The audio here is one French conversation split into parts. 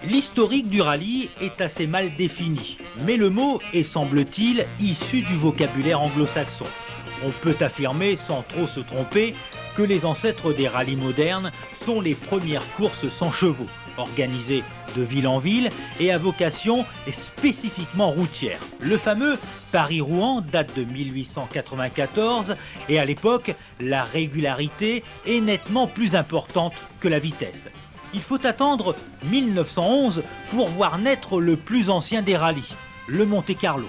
L'historique du rallye est assez mal défini, mais le mot est, semble-t-il, issu du vocabulaire anglo-saxon. On peut affirmer, sans trop se tromper, que les ancêtres des rallyes modernes sont les premières courses sans chevaux, organisées de ville en ville et à vocation spécifiquement routière. Le fameux Paris-Rouen date de 1894 et à l'époque, la régularité est nettement plus importante que la vitesse. Il faut attendre 1911 pour voir naître le plus ancien des rallyes, le Monte-Carlo.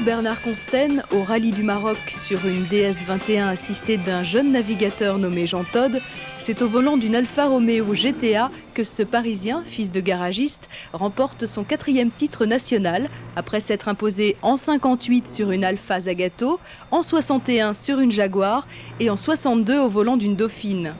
Bernard Consten au rallye du Maroc sur une DS21 assistée d'un jeune navigateur nommé Jean Todt, c'est au volant d'une Alfa Romeo GTA que ce Parisien, fils de garagiste, remporte son 4e titre national après s'être imposé en 58 sur une Alfa Zagato, en 61 sur une Jaguar et en 62 au volant d'une Dauphine.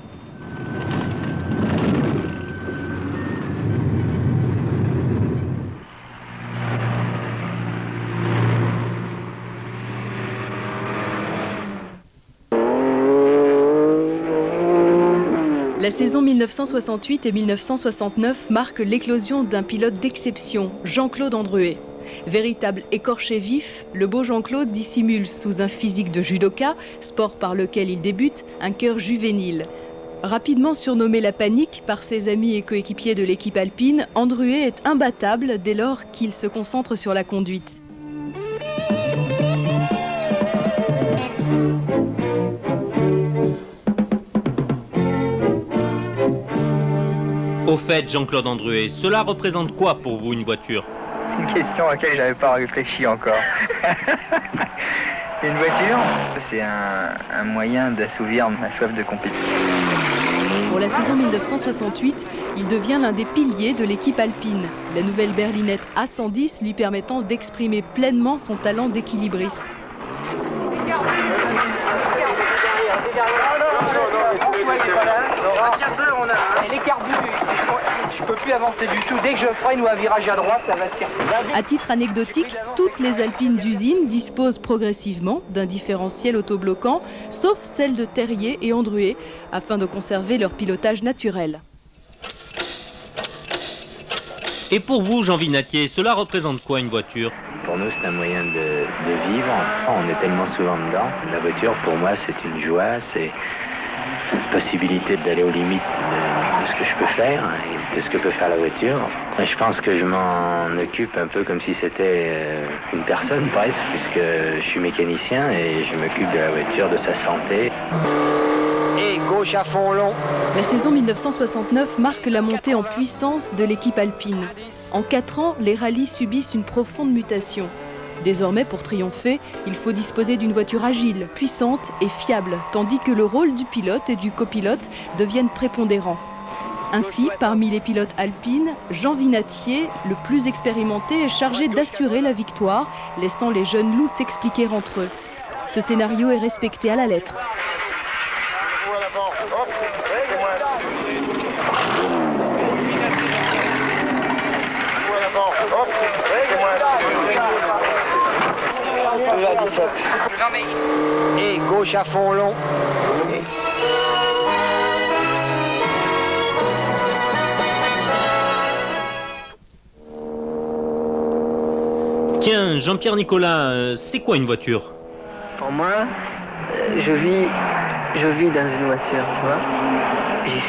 La saison 1968 et 1969 marque l'éclosion d'un pilote d'exception, Jean-Claude Andruet. Véritable écorché vif, le beau Jean-Claude dissimule sous un physique de judoka, sport par lequel il débute, un cœur juvénile. Rapidement surnommé la panique par ses amis et coéquipiers de l'équipe alpine, Andruet est imbattable dès lors qu'il se concentre sur la conduite. Au fait, Jean-Claude Andruet, cela représente quoi pour vous une voiture? C'est une question à laquelle je n'avais pas réfléchi encore. Une voiture, c'est un moyen d'assouvir ma soif de compétition. Pour la saison 1968, il devient l'un des piliers de l'équipe alpine. La nouvelle berlinette A110 lui permettant d'exprimer pleinement son talent d'équilibriste. Je peux plus avancer du tout. Dès que je freine ou un virage à droite, ça va se casser. À titre anecdotique, toutes les alpines d'usine disposent progressivement d'un différentiel autobloquant, sauf celles de Terrier et Andruet, afin de conserver leur pilotage naturel. Et pour vous, Jean Vinatier, cela représente quoi une voiture? Pour nous, c'est un moyen de vivre. On est tellement souvent dedans. La voiture, pour moi, c'est une joie, c'est une possibilité d'aller aux limites de ce que je peux faire et de ce que peut faire la voiture. Je pense que je m'en occupe un peu comme si c'était une personne presque, puisque je suis mécanicien et je m'occupe de la voiture, de sa santé. Et gauche à fond long. La saison 1969 marque la montée en puissance de l'équipe alpine. En 4 ans, les rallyes subissent une profonde mutation. Désormais, pour triompher, il faut disposer d'une voiture agile, puissante et fiable, tandis que le rôle du pilote et du copilote deviennent prépondérants. Ainsi, parmi les pilotes alpines, Jean Vinatier, le plus expérimenté, est chargé d'assurer la victoire, laissant les jeunes loups s'expliquer entre eux. Ce scénario est respecté à la lettre. Et gauche à fond long. Tiens, Jean-Pierre Nicolas, c'est quoi une voiture? Pour moi, je vis dans une voiture, tu vois. Je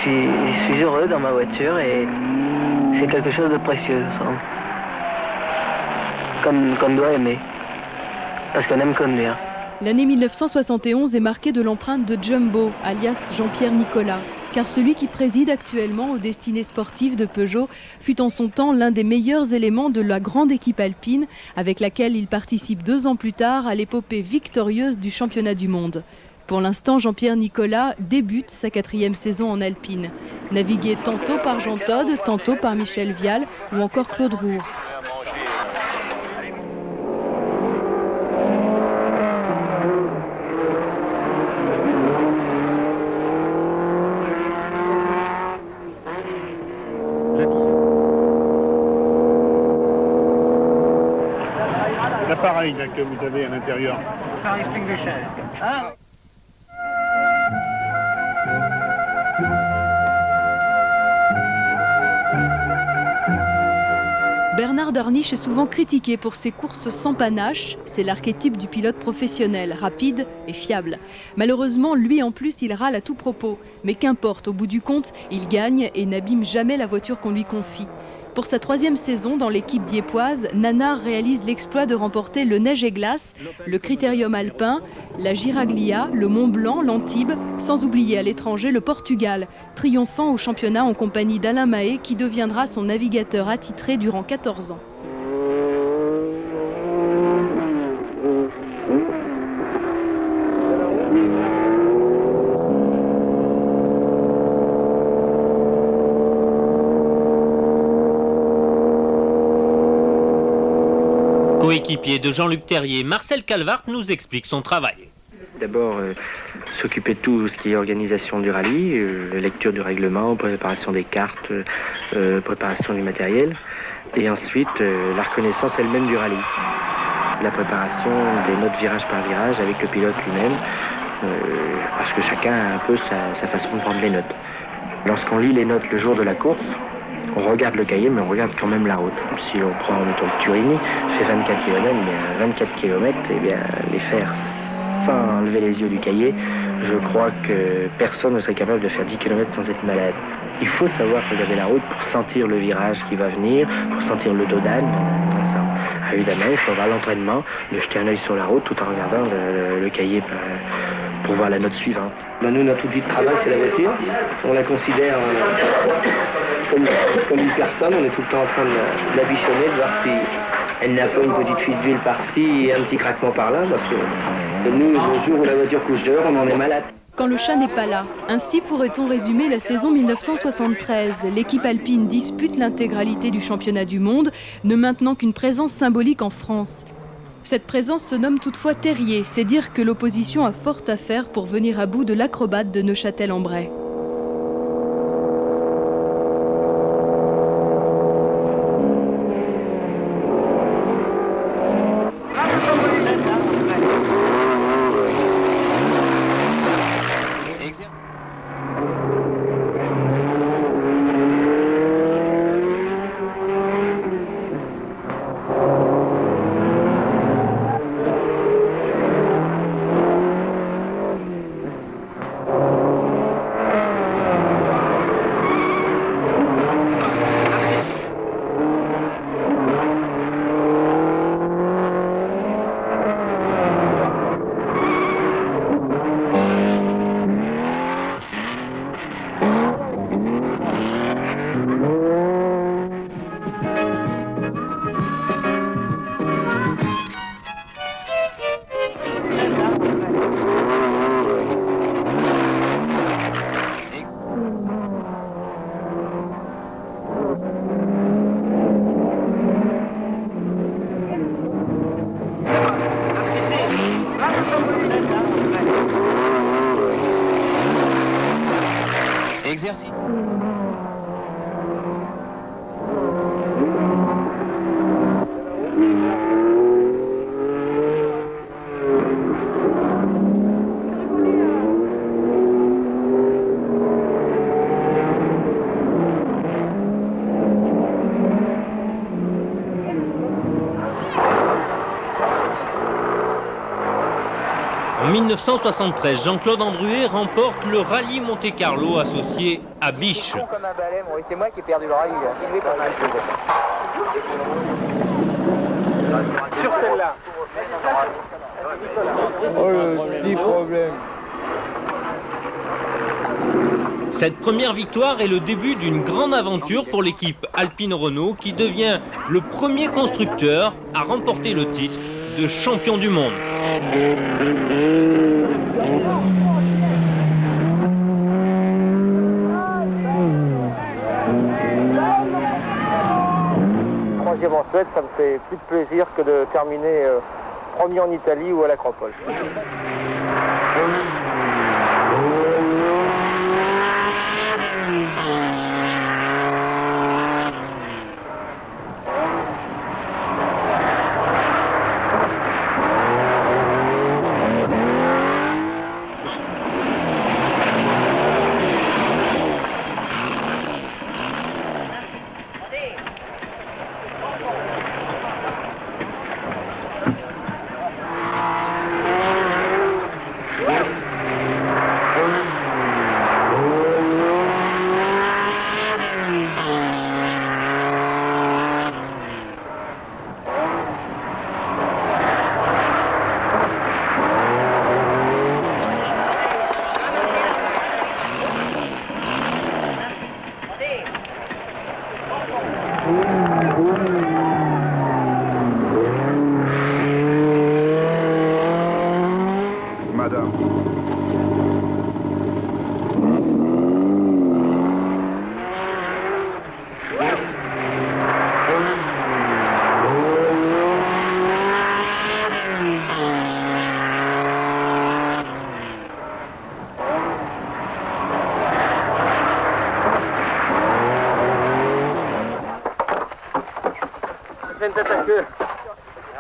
suis heureux dans ma voiture et c'est quelque chose de précieux, qu'on doit aimer, parce qu'on aime conduire. L'année 1971 est marquée de l'empreinte de Jumbo, alias Jean-Pierre Nicolas, car celui qui préside actuellement aux destinées sportives de Peugeot fut en son temps l'un des meilleurs éléments de la grande équipe alpine, avec laquelle il participe 2 ans plus tard à l'épopée victorieuse du championnat du monde. Pour l'instant, Jean-Pierre Nicolas débute sa 4e saison en alpine, navigué tantôt par Jean Todt, tantôt par Michel Vial ou encore Claude Roure. appareil là, que vous avez à l'intérieur? Bernard Darniche est souvent critiqué pour ses courses sans panache. C'est l'archétype du pilote professionnel, rapide et fiable. Malheureusement, lui en plus, il râle à tout propos. Mais qu'importe, au bout du compte, il gagne et n'abîme jamais la voiture qu'on lui confie. Pour sa 3e saison dans l'équipe diepoise, Nanard réalise l'exploit de remporter le Neige et Glace, le Critérium Alpin, la Giraglia, le Mont Blanc, l'Antibes, sans oublier à l'étranger le Portugal, triomphant au championnat en compagnie d'Alain Mahé qui deviendra son navigateur attitré durant 14 ans. Coéquipier de Jean-Luc Terrier, Marcel Calvart nous explique son travail. D'abord, s'occuper de tout ce qui est organisation du rallye, lecture du règlement, préparation des cartes, préparation du matériel. Et ensuite, la reconnaissance elle-même du rallye. La préparation des notes virage par virage avec le pilote lui-même, parce que chacun a un peu sa façon de prendre les notes. Lorsqu'on lit les notes le jour de la course, on regarde le cahier, mais on regarde quand même la route. Si on prend le Turini, fait 24 km, mais 24 km, eh bien, les faire sans enlever les yeux du cahier, je crois que personne ne serait capable de faire 10 km sans être malade. Il faut savoir regarder la route pour sentir le virage qui va venir, pour sentir le dos d'âne. Évidemment, il faut avoir l'entraînement de jeter un œil sur la route tout en regardant le cahier pour voir la note suivante. Nous, notre outil de travail, c'est la voiture. On la considère comme une personne. On est tout le temps en train de la bichonner, de voir si elle n'a pas une petite fuite d'huile par-ci et un petit craquement par-là. Parce que nous, le jour où la voiture couche dehors, on en est malade. Quand le chat n'est pas là. Ainsi pourrait-on résumer la saison 1973. L'équipe alpine dispute l'intégralité du championnat du monde, ne maintenant qu'une présence symbolique en France. Cette présence se nomme toutefois Terrier, c'est dire que l'opposition a fort à faire pour venir à bout de l'acrobate de Neufchâtel-en-Bray. Exercice. En 1973, Jean-Claude Andruet remporte le rallye Monte-Carlo associé à Biche. C'est moi qui ai perdu le rallye. Sur celle-là. Oh, le petit problème. Cette première victoire est le début d'une grande aventure pour l'équipe Alpine Renault qui devient le premier constructeur à remporter le titre de champion du monde. Troisième en Suède, ça me fait plus de plaisir que de terminer premier en Italie ou à l'Acropole. Madame. Fais une tête à queue.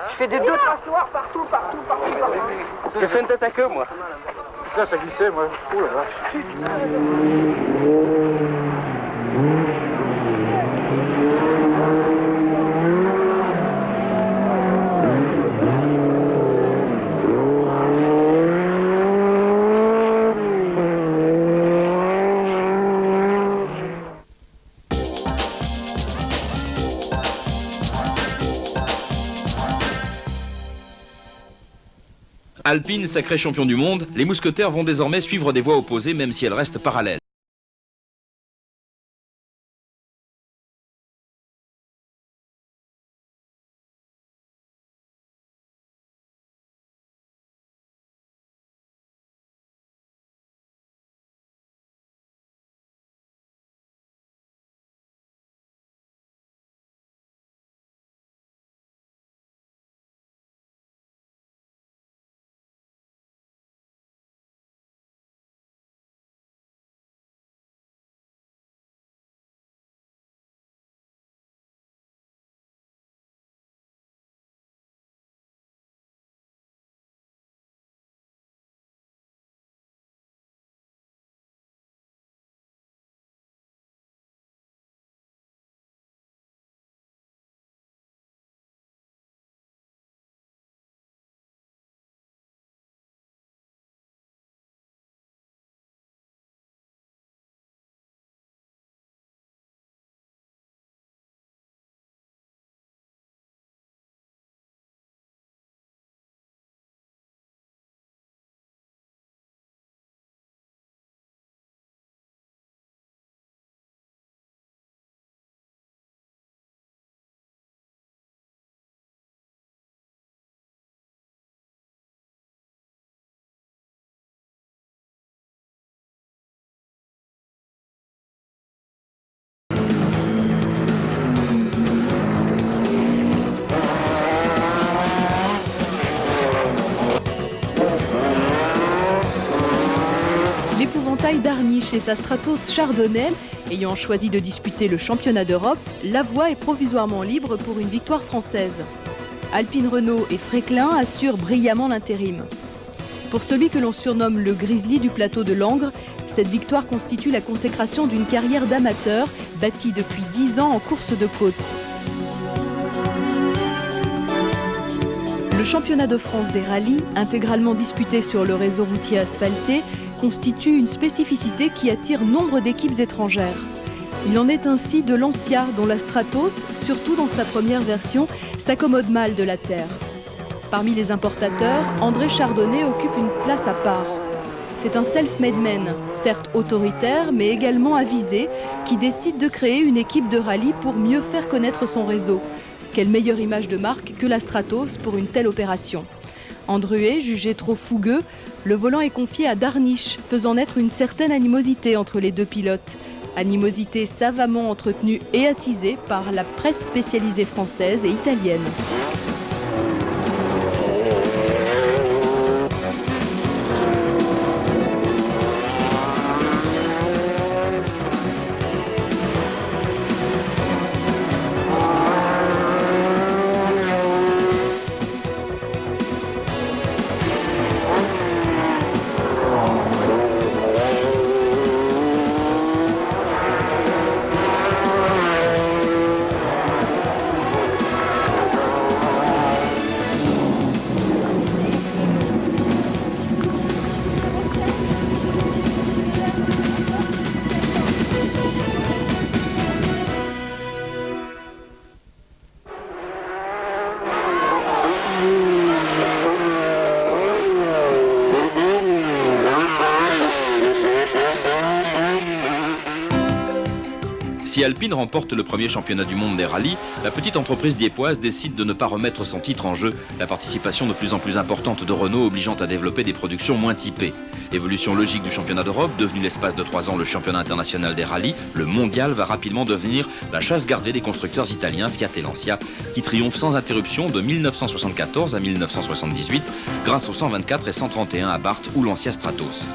Je fais des deux traces noires partout. J'ai fait une tête à queue, moi. Putain, ça glissait, moi. Ouh la vache. Alpine, sacré champion du monde, les mousquetaires vont désormais suivre des voies opposées même si elles restent parallèles. L'épouvantail d'Arniche et sa Stratos chardonnay, ayant choisi de disputer le championnat d'Europe, la voie est provisoirement libre pour une victoire française. Alpine Renault et Fréclin assurent brillamment l'intérim. Pour celui que l'on surnomme le Grizzly du plateau de Langres, cette victoire constitue la consécration d'une carrière d'amateur bâtie depuis 10 ans en course de côte. Le championnat de France des rallyes, intégralement disputé sur le réseau routier asphalté, constitue une spécificité qui attire nombre d'équipes étrangères. Il en est ainsi de Lancia, dont la Stratos, surtout dans sa première version, s'accommode mal de la terre. Parmi les importateurs, André Chardonnay occupe une place à part. C'est un self-made man, certes autoritaire, mais également avisé, qui décide de créer une équipe de rallye pour mieux faire connaître son réseau. Quelle meilleure image de marque que la Stratos pour une telle opération. Andrué, jugé trop fougueux, le volant est confié à Darniche, faisant naître une certaine animosité entre les deux pilotes. Animosité savamment entretenue et attisée par la presse spécialisée française et italienne. Si Alpine remporte le premier championnat du monde des rallyes, la petite entreprise diepoise décide de ne pas remettre son titre en jeu, la participation de plus en plus importante de Renault obligeant à développer des productions moins typées. Évolution logique du championnat d'Europe, devenu l'espace de 3 ans le championnat international des rallyes, le mondial va rapidement devenir la chasse gardée des constructeurs italiens Fiat et Lancia, qui triomphent sans interruption de 1974 à 1978 grâce aux 124 et 131 Abarth ou Lancia Stratos.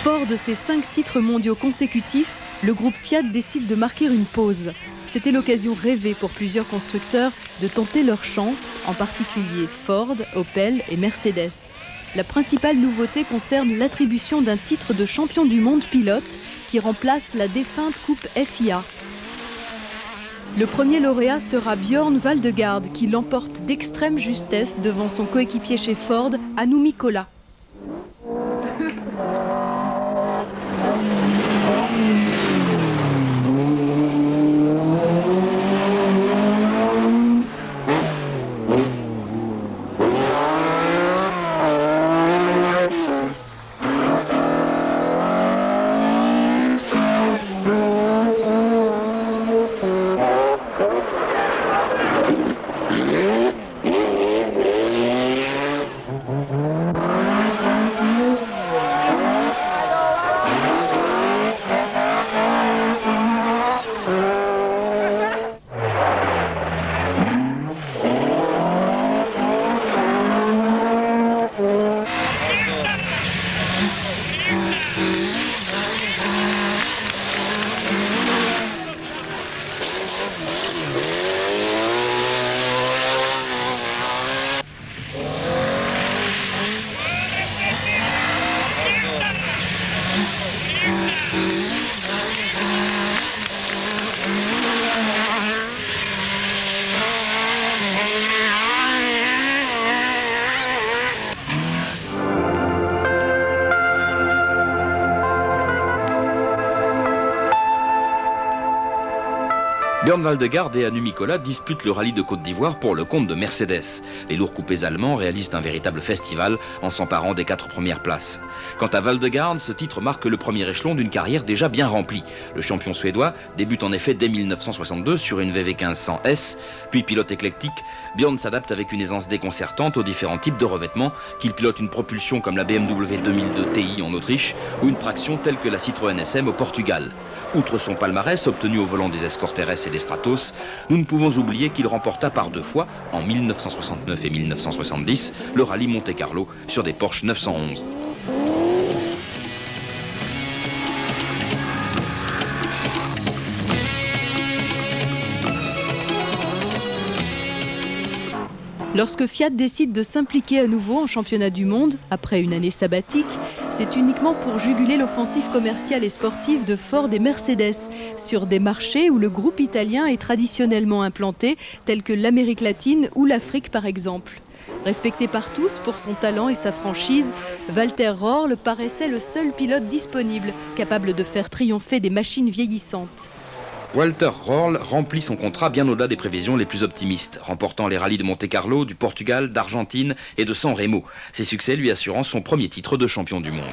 Fort de ses 5 titres mondiaux consécutifs, le groupe Fiat décide de marquer une pause. C'était l'occasion rêvée pour plusieurs constructeurs de tenter leur chance, en particulier Ford, Opel et Mercedes. La principale nouveauté concerne l'attribution d'un titre de champion du monde pilote qui remplace la défunte Coupe FIA. Le premier lauréat sera Björn Waldegard qui l'emporte d'extrême justesse devant son coéquipier chez Ford, Hannu Mikkola. Björn Waldegard et Hannu Mikkola disputent le rallye de Côte d'Ivoire pour le compte de Mercedes. Les lourds coupés allemands réalisent un véritable festival en s'emparant des 4 premières places. Quant à Waldegard, ce titre marque le premier échelon d'une carrière déjà bien remplie. Le champion suédois débute en effet dès 1962 sur une VV 1500S, puis pilote éclectique. Björn s'adapte avec une aisance déconcertante aux différents types de revêtements, qu'il pilote une propulsion comme la BMW 2002 Ti en Autriche ou une traction telle que la Citroën SM au Portugal. Outre son palmarès obtenu au volant des Escort RS et des Stratos, nous ne pouvons oublier qu'il remporta par 2 fois, en 1969 et 1970, le rallye Monte-Carlo sur des Porsche 911. Lorsque Fiat décide de s'impliquer à nouveau en championnat du monde, après une année sabbatique, c'est uniquement pour juguler l'offensive commerciale et sportive de Ford et Mercedes, sur des marchés où le groupe italien est traditionnellement implanté, tels que l'Amérique latine ou l'Afrique par exemple. Respecté par tous pour son talent et sa franchise, Walter Röhrl paraissait le seul pilote disponible, capable de faire triompher des machines vieillissantes. Walter Röhrl remplit son contrat bien au-delà des prévisions les plus optimistes, remportant les rallyes de Monte-Carlo, du Portugal, d'Argentine et de San Remo. Ses succès lui assurant son premier titre de champion du monde.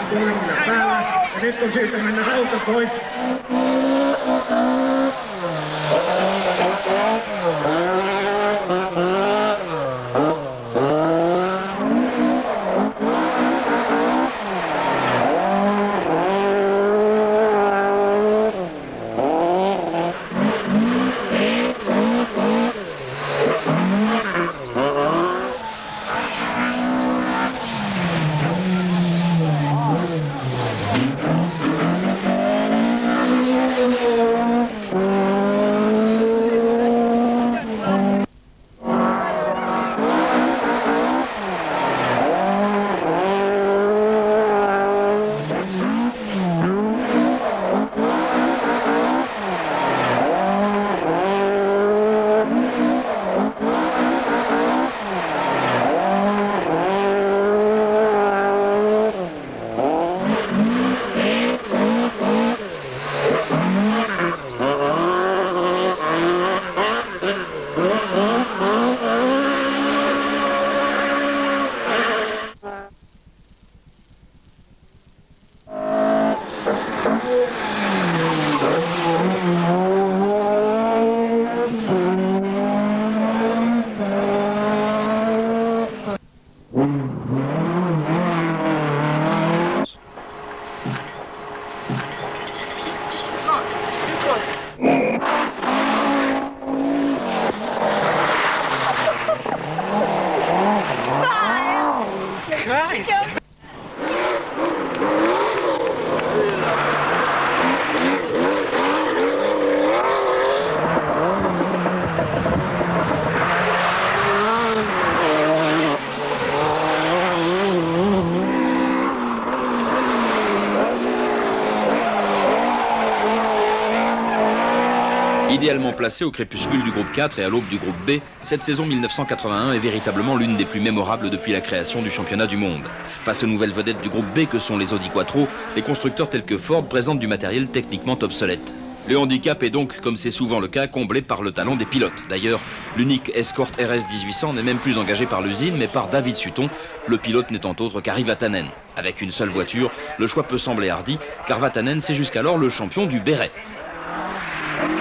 pulling the power, and this will shoot them in the halter, boys. Idéalement placé au crépuscule du groupe 4 et à l'aube du groupe B, cette saison 1981 est véritablement l'une des plus mémorables depuis la création du championnat du monde. Face aux nouvelles vedettes du groupe B que sont les Audi Quattro, les constructeurs tels que Ford présentent du matériel techniquement obsolète. Le handicap est donc, comme c'est souvent le cas, comblé par le talent des pilotes. D'ailleurs, l'unique Escort RS 1800 n'est même plus engagé par l'usine, mais par David Sutton, le pilote n'étant autre qu'Harry Vatanen. Avec une seule voiture, le choix peut sembler hardi, car Vatanen c'est jusqu'alors le champion du Béret.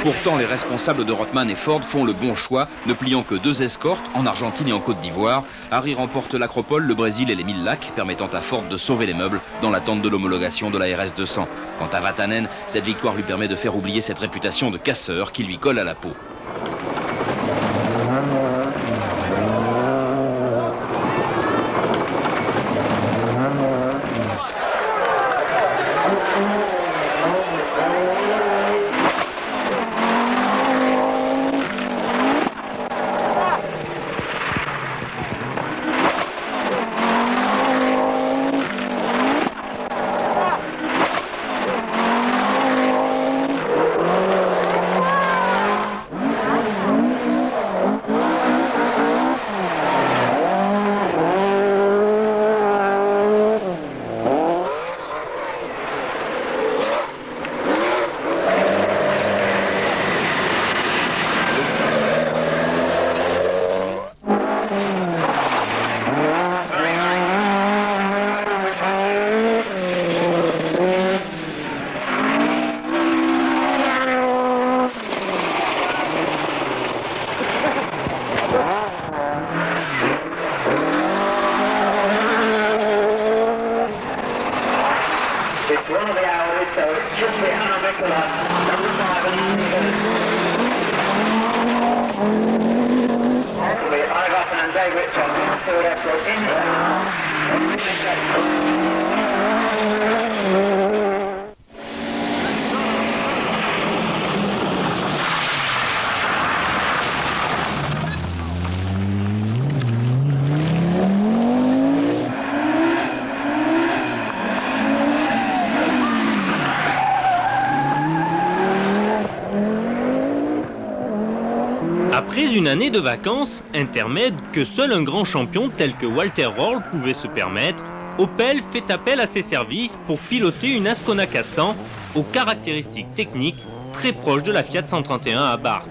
Pourtant, les responsables de Rothman et Ford font le bon choix, ne pliant que 2 escortes en Argentine et en Côte d'Ivoire. Harry remporte l'Acropole, le Brésil et les 1000 lacs, permettant à Ford de sauver les meubles dans l'attente de l'homologation de la RS 200. Quant à Vatanen, cette victoire lui permet de faire oublier cette réputation de casseur qui lui colle à la peau. Après une année de vacances, intermède que seul un grand champion tel que Walter Röhrl pouvait se permettre, Opel fait appel à ses services pour piloter une Ascona 400 aux caractéristiques techniques très proches de la Fiat 131 Abarth.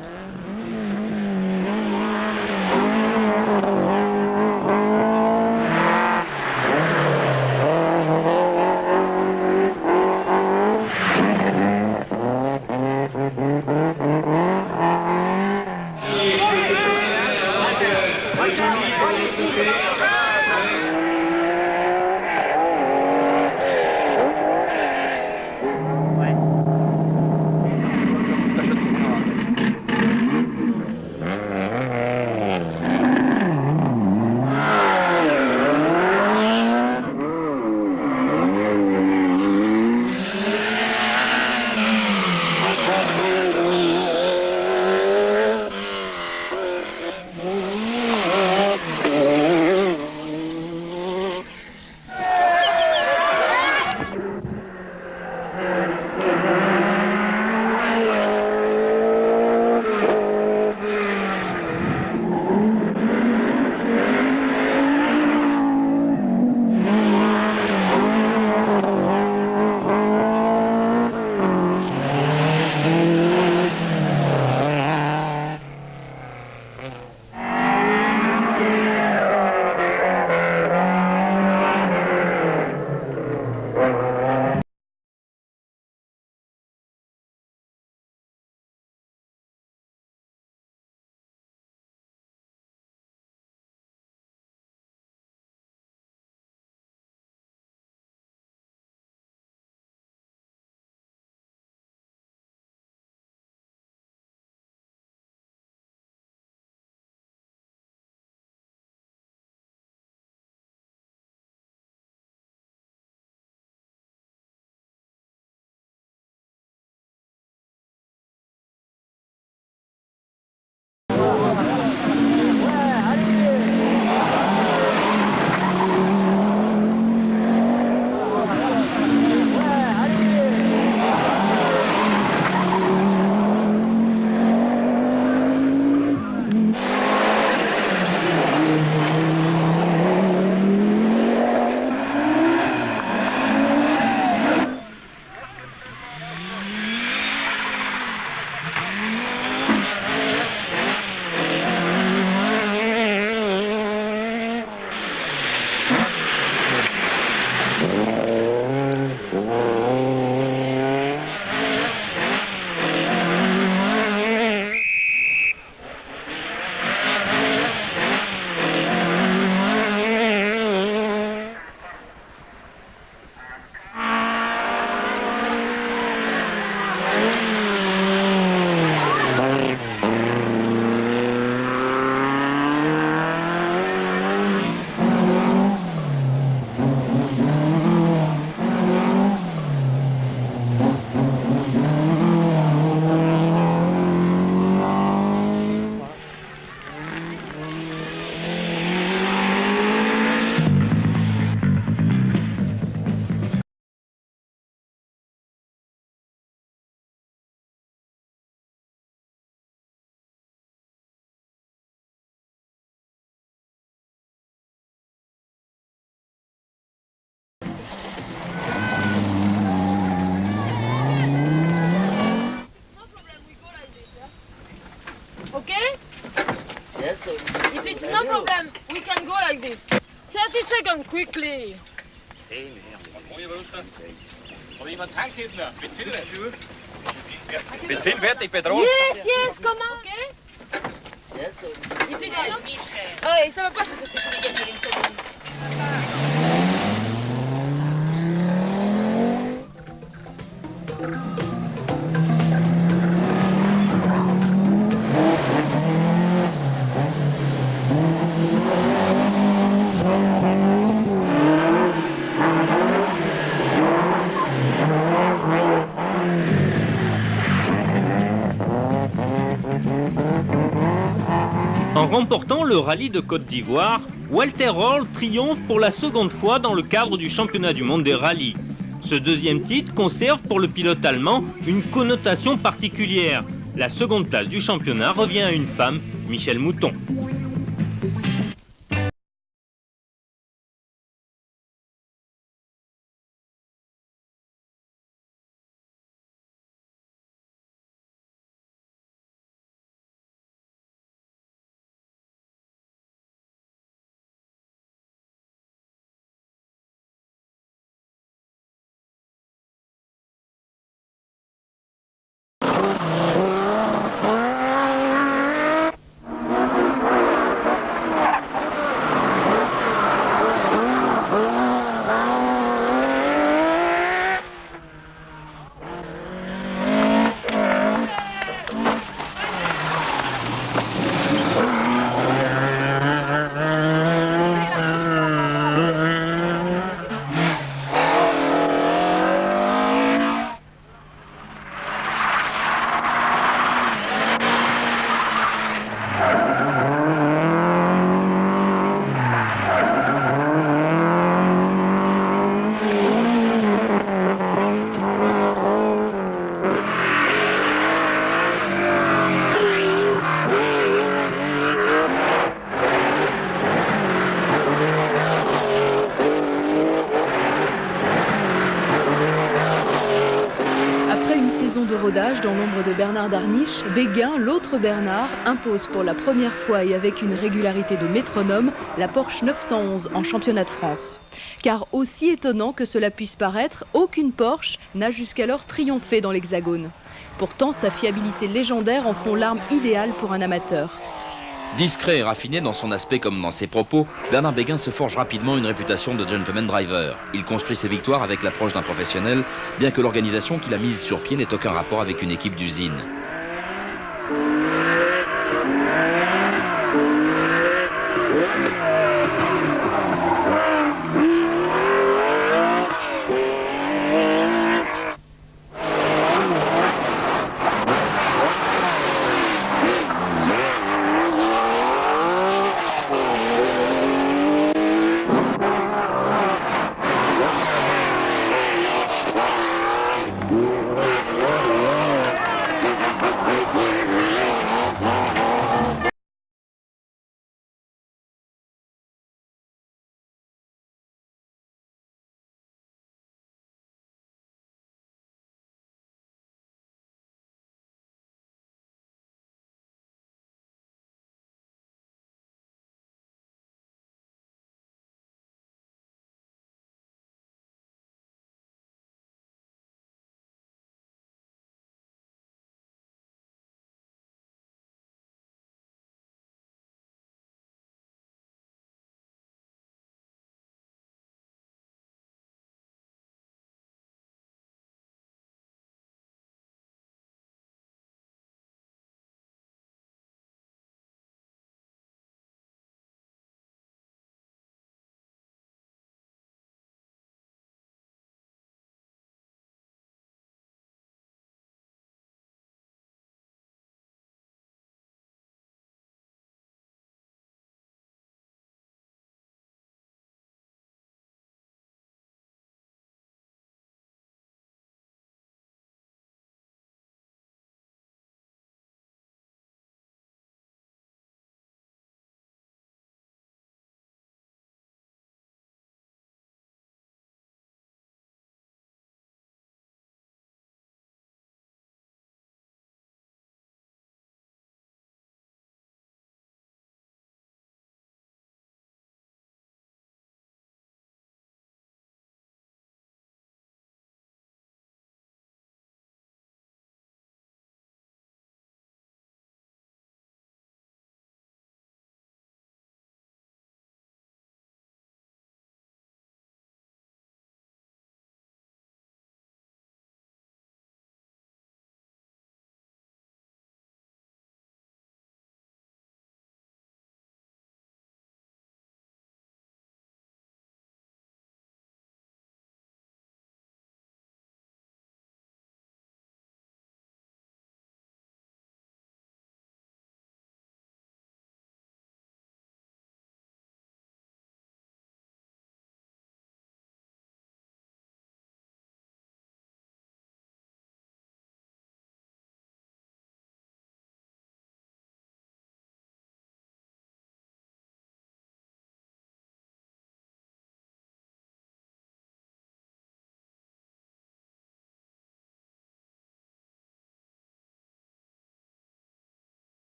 this. 30 seconds, quickly. Benzin fertig, Pedro? Yes, come on. Okay? Yes. Ça va pas, c'est que c'est pour les gagner une seconde. En remportant le rallye de Côte d'Ivoire, Walter Röhrl triomphe pour la seconde fois dans le cadre du championnat du monde des rallyes. Ce deuxième titre conserve pour le pilote allemand une connotation particulière. La seconde place du championnat revient à une femme, Michèle Mouton. De rodage dans l'ombre de Bernard Darniche, Béguin, l'autre Bernard, impose pour la première fois et avec une régularité de métronome la Porsche 911 en championnat de France. Car aussi étonnant que cela puisse paraître, aucune Porsche n'a jusqu'alors triomphé dans l'Hexagone. Pourtant, sa fiabilité légendaire en font l'arme idéale pour un amateur. Discret et raffiné dans son aspect comme dans ses propos, Bernard Béguin se forge rapidement une réputation de gentleman driver. Il construit ses victoires avec l'approche d'un professionnel, bien que l'organisation qu'il a mise sur pied n'ait aucun rapport avec une équipe d'usine.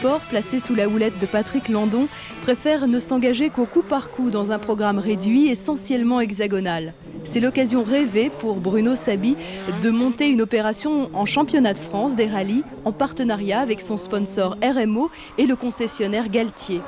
Sport, placé sous la houlette de Patrick Landon, préfère ne s'engager qu'au coup par coup dans un programme réduit, essentiellement hexagonal. C'est l'occasion rêvée pour Bruno Saby de monter une opération en championnat de France des rallyes en partenariat avec son sponsor RMO et le concessionnaire Galtier.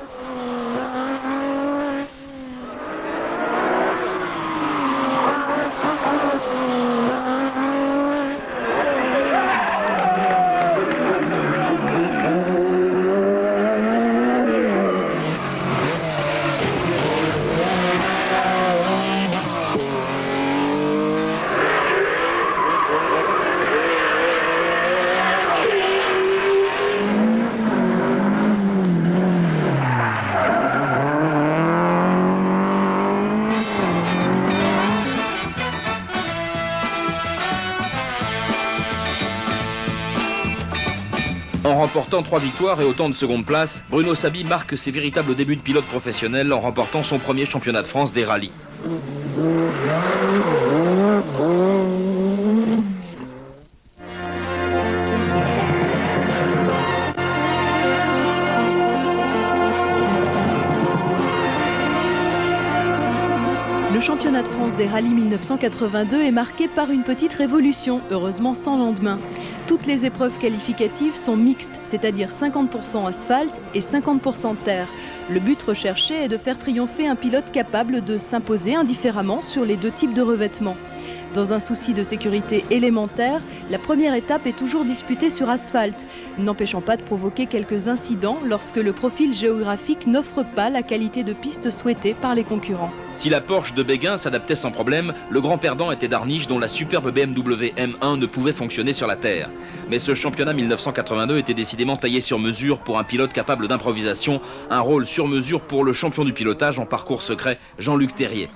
En remportant 3 victoires et autant de secondes places, Bruno Saby marque ses véritables débuts de pilote professionnel en remportant son premier championnat de France des rallyes. Le championnat de France des rallyes 1982 est marqué par une petite révolution, heureusement sans lendemain. Toutes les épreuves qualificatives sont mixtes, c'est-à-dire 50% asphalte et 50% terre. Le but recherché est de faire triompher un pilote capable de s'imposer indifféremment sur les deux types de revêtements. Dans un souci de sécurité élémentaire, la première étape est toujours disputée sur asphalte, n'empêchant pas de provoquer quelques incidents lorsque le profil géographique n'offre pas la qualité de piste souhaitée par les concurrents. Si la Porsche de Béguin s'adaptait sans problème, le grand perdant était Darniche dont la superbe BMW M1 ne pouvait fonctionner sur la terre. Mais ce championnat 1982 était décidément taillé sur mesure pour un pilote capable d'improvisation, un rôle sur mesure pour le champion du pilotage en parcours secret, Jean-Luc Terrier.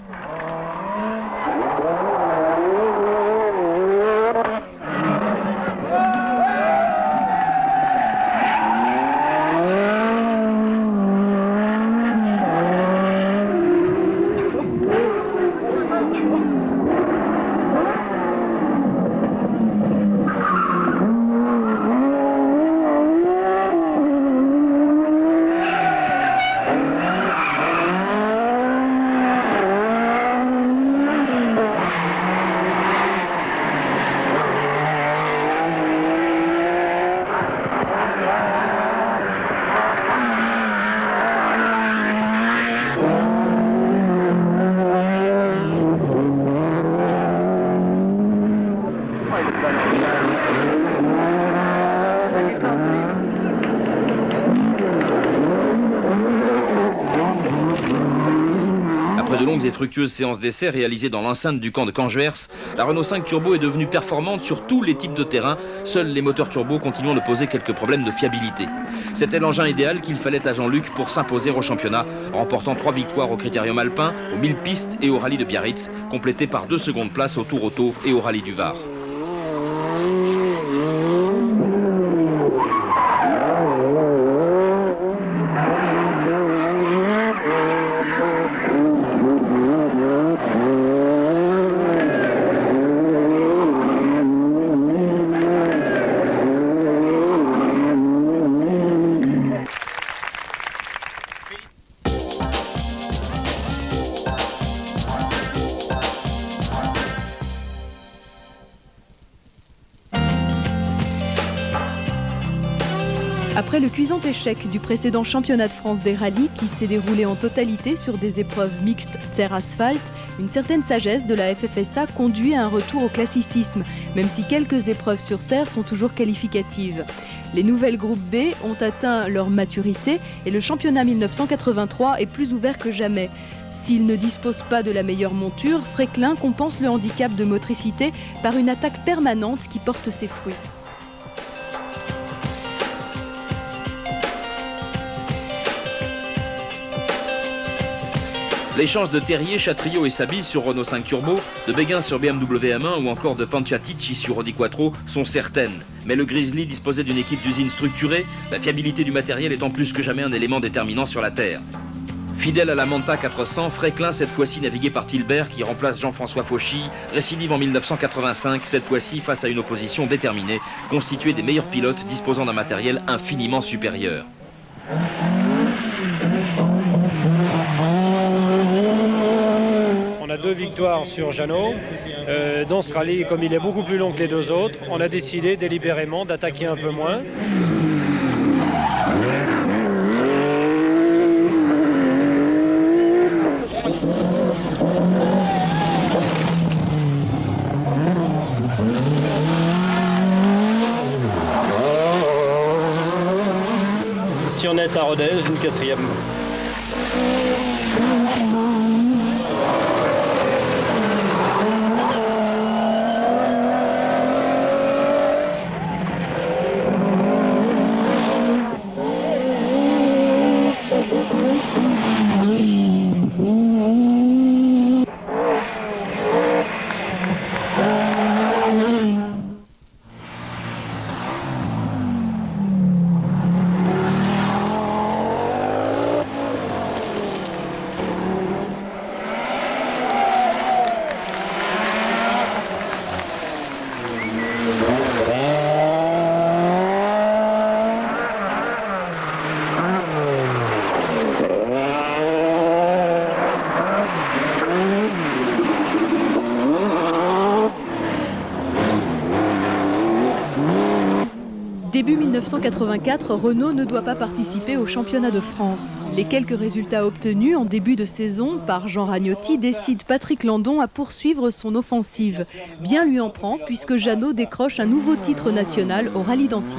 Après de longues et fructueuses séances d'essai réalisées dans l'enceinte du camp de Canjuers, la Renault 5 Turbo est devenue performante sur tous les types de terrain, seuls les moteurs turbo continuant de poser quelques problèmes de fiabilité. C'était l'engin idéal qu'il fallait à Jean-Luc pour s'imposer au championnat, remportant 3 victoires au Critérium Alpin, aux 1000 pistes et au rallye de Biarritz, complétées par 2 secondes places au Tour Auto et au rallye du Var. Après le cuisant échec du précédent championnat de France des rallyes qui s'est déroulé en totalité sur des épreuves mixtes terre-asphalte, une certaine sagesse de la FFSA conduit à un retour au classicisme, même si quelques épreuves sur terre sont toujours qualificatives. Les nouvelles groupes B ont atteint leur maturité et le championnat 1983 est plus ouvert que jamais. S'il ne dispose pas de la meilleure monture, Fréquelin compense le handicap de motricité par une attaque permanente qui porte ses fruits. Les chances de Terrier, Chatriot et Saby sur Renault 5 Turbo, de Béguin sur BMW M1 ou encore de Panciatici sur Audi Quattro sont certaines. Mais le Grizzly disposait d'une équipe d'usine structurée, la fiabilité du matériel étant plus que jamais un élément déterminant sur la terre. Fidèle à la Manta 400, Fréquelin cette fois-ci navigué par Tilbert qui remplace Jean-François Fauchy, récidive en 1985, cette fois-ci face à une opposition déterminée, constituée des meilleurs pilotes disposant d'un matériel infiniment supérieur. On a 2 victoires sur Jeannot. Dans ce rallye, comme il est beaucoup plus long que les 2 autres, on a décidé délibérément d'attaquer un peu moins. Ici on est à Rodez, une 4e. Début 1984, Renault ne doit pas participer au championnat de France. Les quelques résultats obtenus en début de saison par Jean Ragnotti décident Patrick Landon à poursuivre son offensive. Bien lui en prend puisque Jeannot décroche un nouveau titre national au rallye d'Antibes.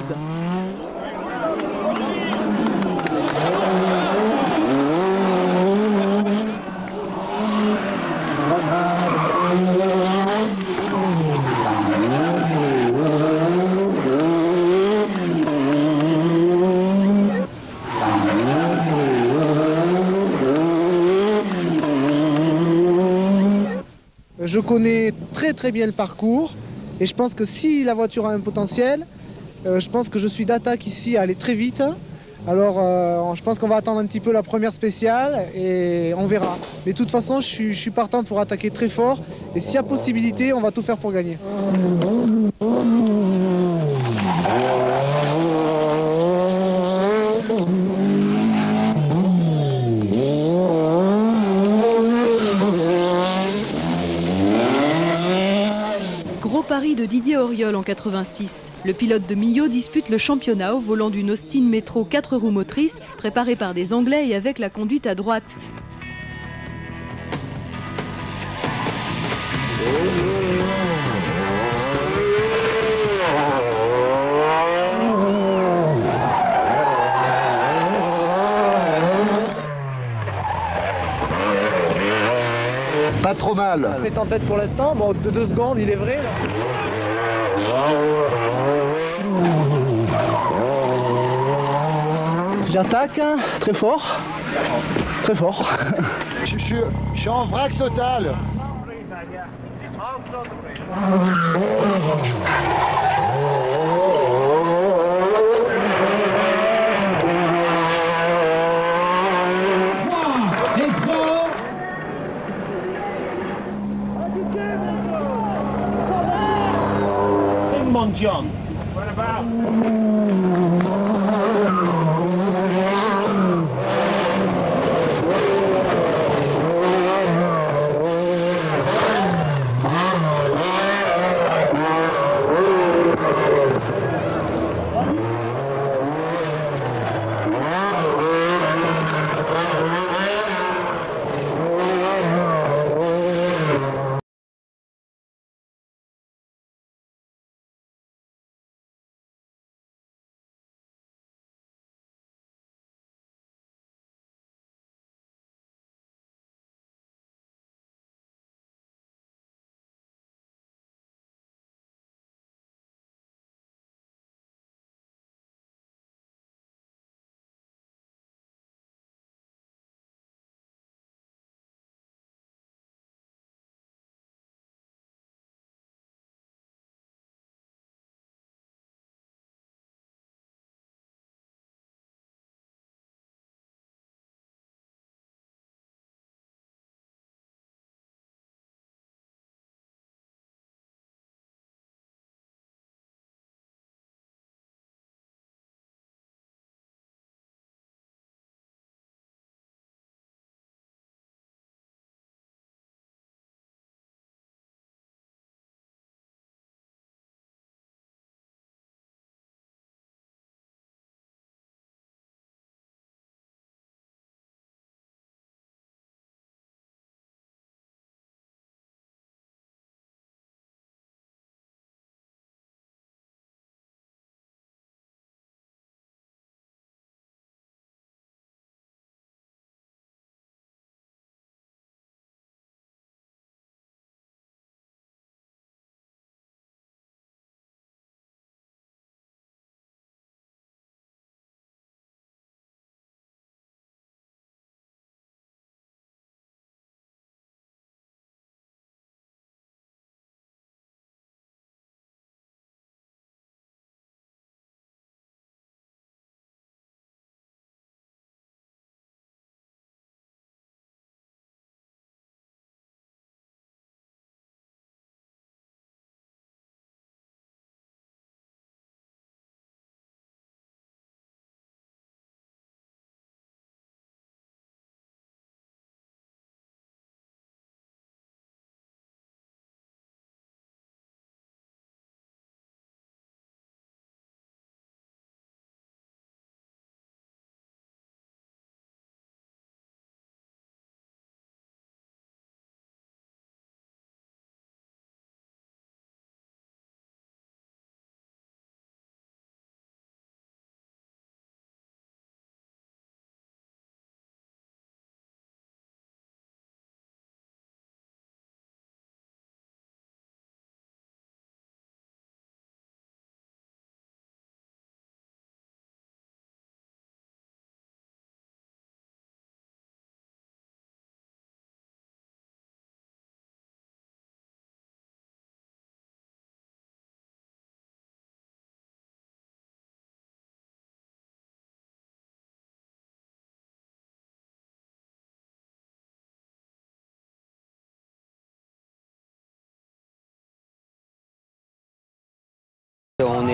Je connais très bien le parcours et je pense que si la voiture a un potentiel, je pense que je suis d'attaque ici à aller très vite. Alors je pense qu'on va attendre un petit peu la première spéciale et on verra. Mais de toute façon, je suis partant pour attaquer très fort et s'il y a possibilité, on va tout faire pour gagner. Gros pari de Didier Auriol en 86. Le pilote de Millau dispute le championnat au volant d'une Austin Metro 4 roues motrices, préparée par des Anglais et avec la conduite à droite. Pas trop mal. On est en tête pour l'instant, bon, de 2 secondes, il est vrai. Là. J'attaque, très fort. Très fort. Je suis en vrac total. John. What about?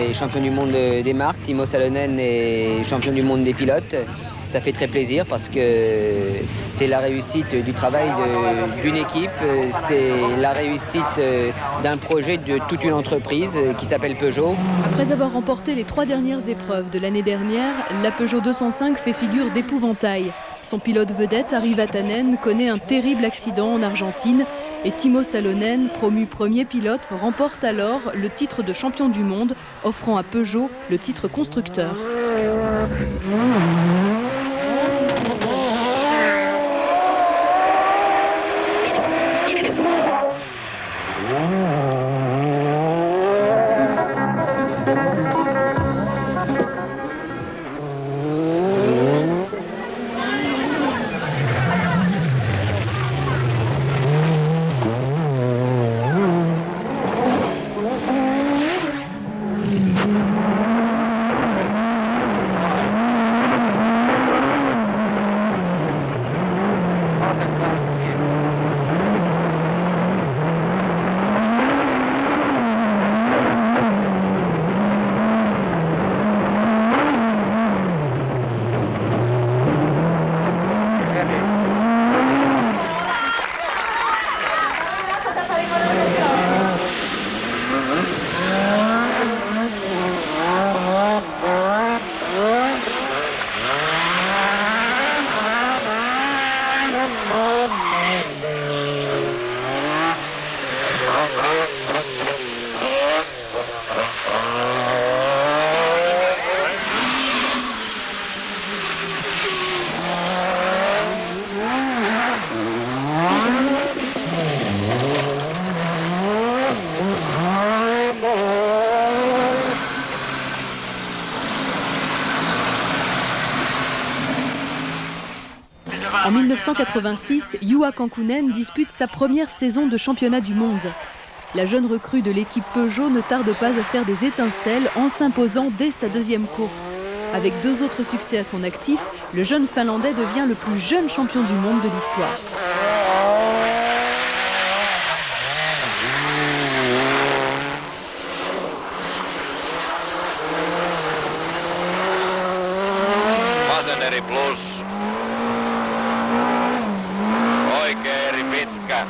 est champion du monde des marques, Timo Salonen est champion du monde des pilotes. Ça fait très plaisir parce que c'est la réussite du travail d'une équipe, c'est la réussite d'un projet de toute une entreprise qui s'appelle Peugeot. Après avoir remporté les 3 dernières épreuves de l'année dernière, la Peugeot 205 fait figure d'épouvantail. Son pilote vedette, Ari Vatanen, connaît un terrible accident en Argentine et Timo Salonen, promu premier pilote, remporte alors le titre de champion du monde, offrant à Peugeot le titre constructeur. En 1986, Juha Kankkunen dispute sa première saison de championnat du monde. La jeune recrue de l'équipe Peugeot ne tarde pas à faire des étincelles en s'imposant dès sa deuxième course. Avec 2 autres succès à son actif, le jeune Finlandais devient le plus jeune champion du monde de l'histoire. Faseneri plus. Oikea eri pitkä.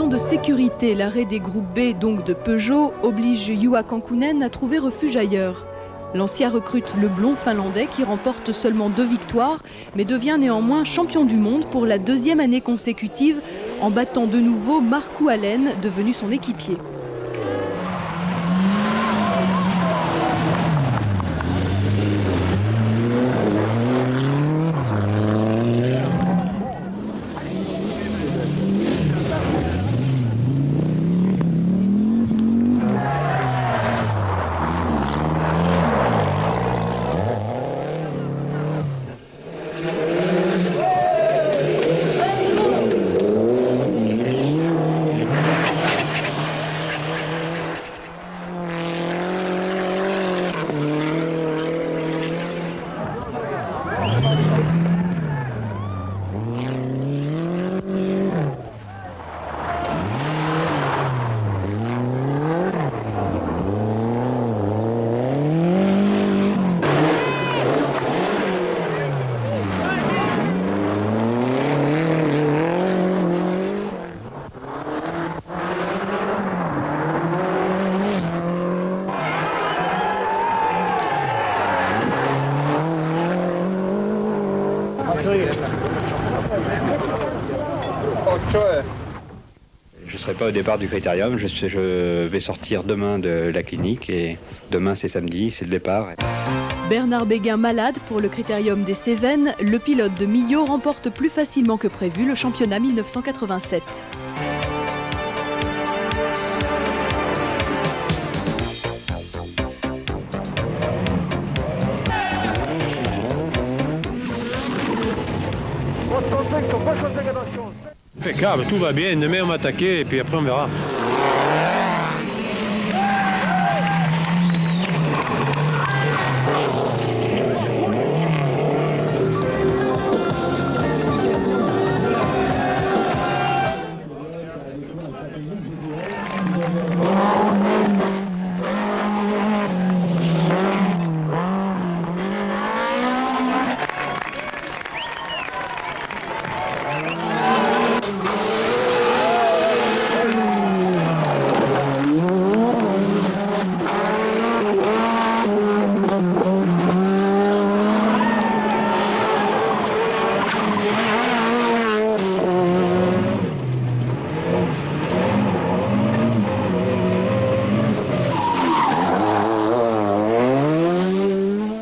raisons de sécurité, l'arrêt des groupes B, donc de Peugeot, oblige Juha Kankkunen à trouver refuge ailleurs. Lancia recrute le blond finlandais qui remporte seulement 2 victoires, mais devient néanmoins champion du monde pour la 2e année consécutive en battant de nouveau Markku Alén, devenu son équipier. Je ne serai pas au départ du critérium, je vais sortir demain de la clinique et demain c'est samedi, c'est le départ. Bernard Béguin malade pour le critérium des Cévennes, le pilote de Millau remporte plus facilement que prévu le championnat 1987. Impeccable, tout va bien. Demain on va attaquer et puis après on verra.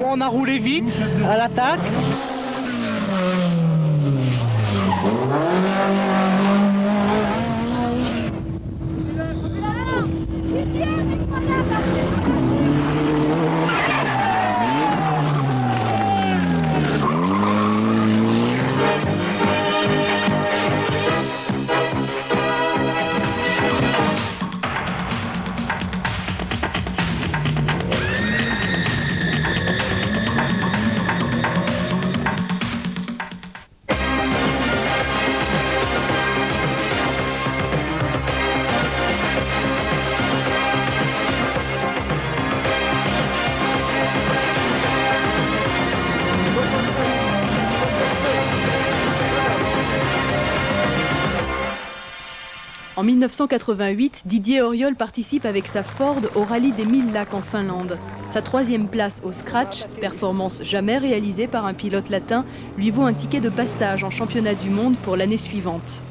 On a roulé vite à l'attaque. En 1988, Didier Auriol participe avec sa Ford au rallye des 1000 lacs en Finlande. Sa 3e place au scratch, performance jamais réalisée par un pilote latin, lui vaut un ticket de passage en championnat du monde pour l'année suivante.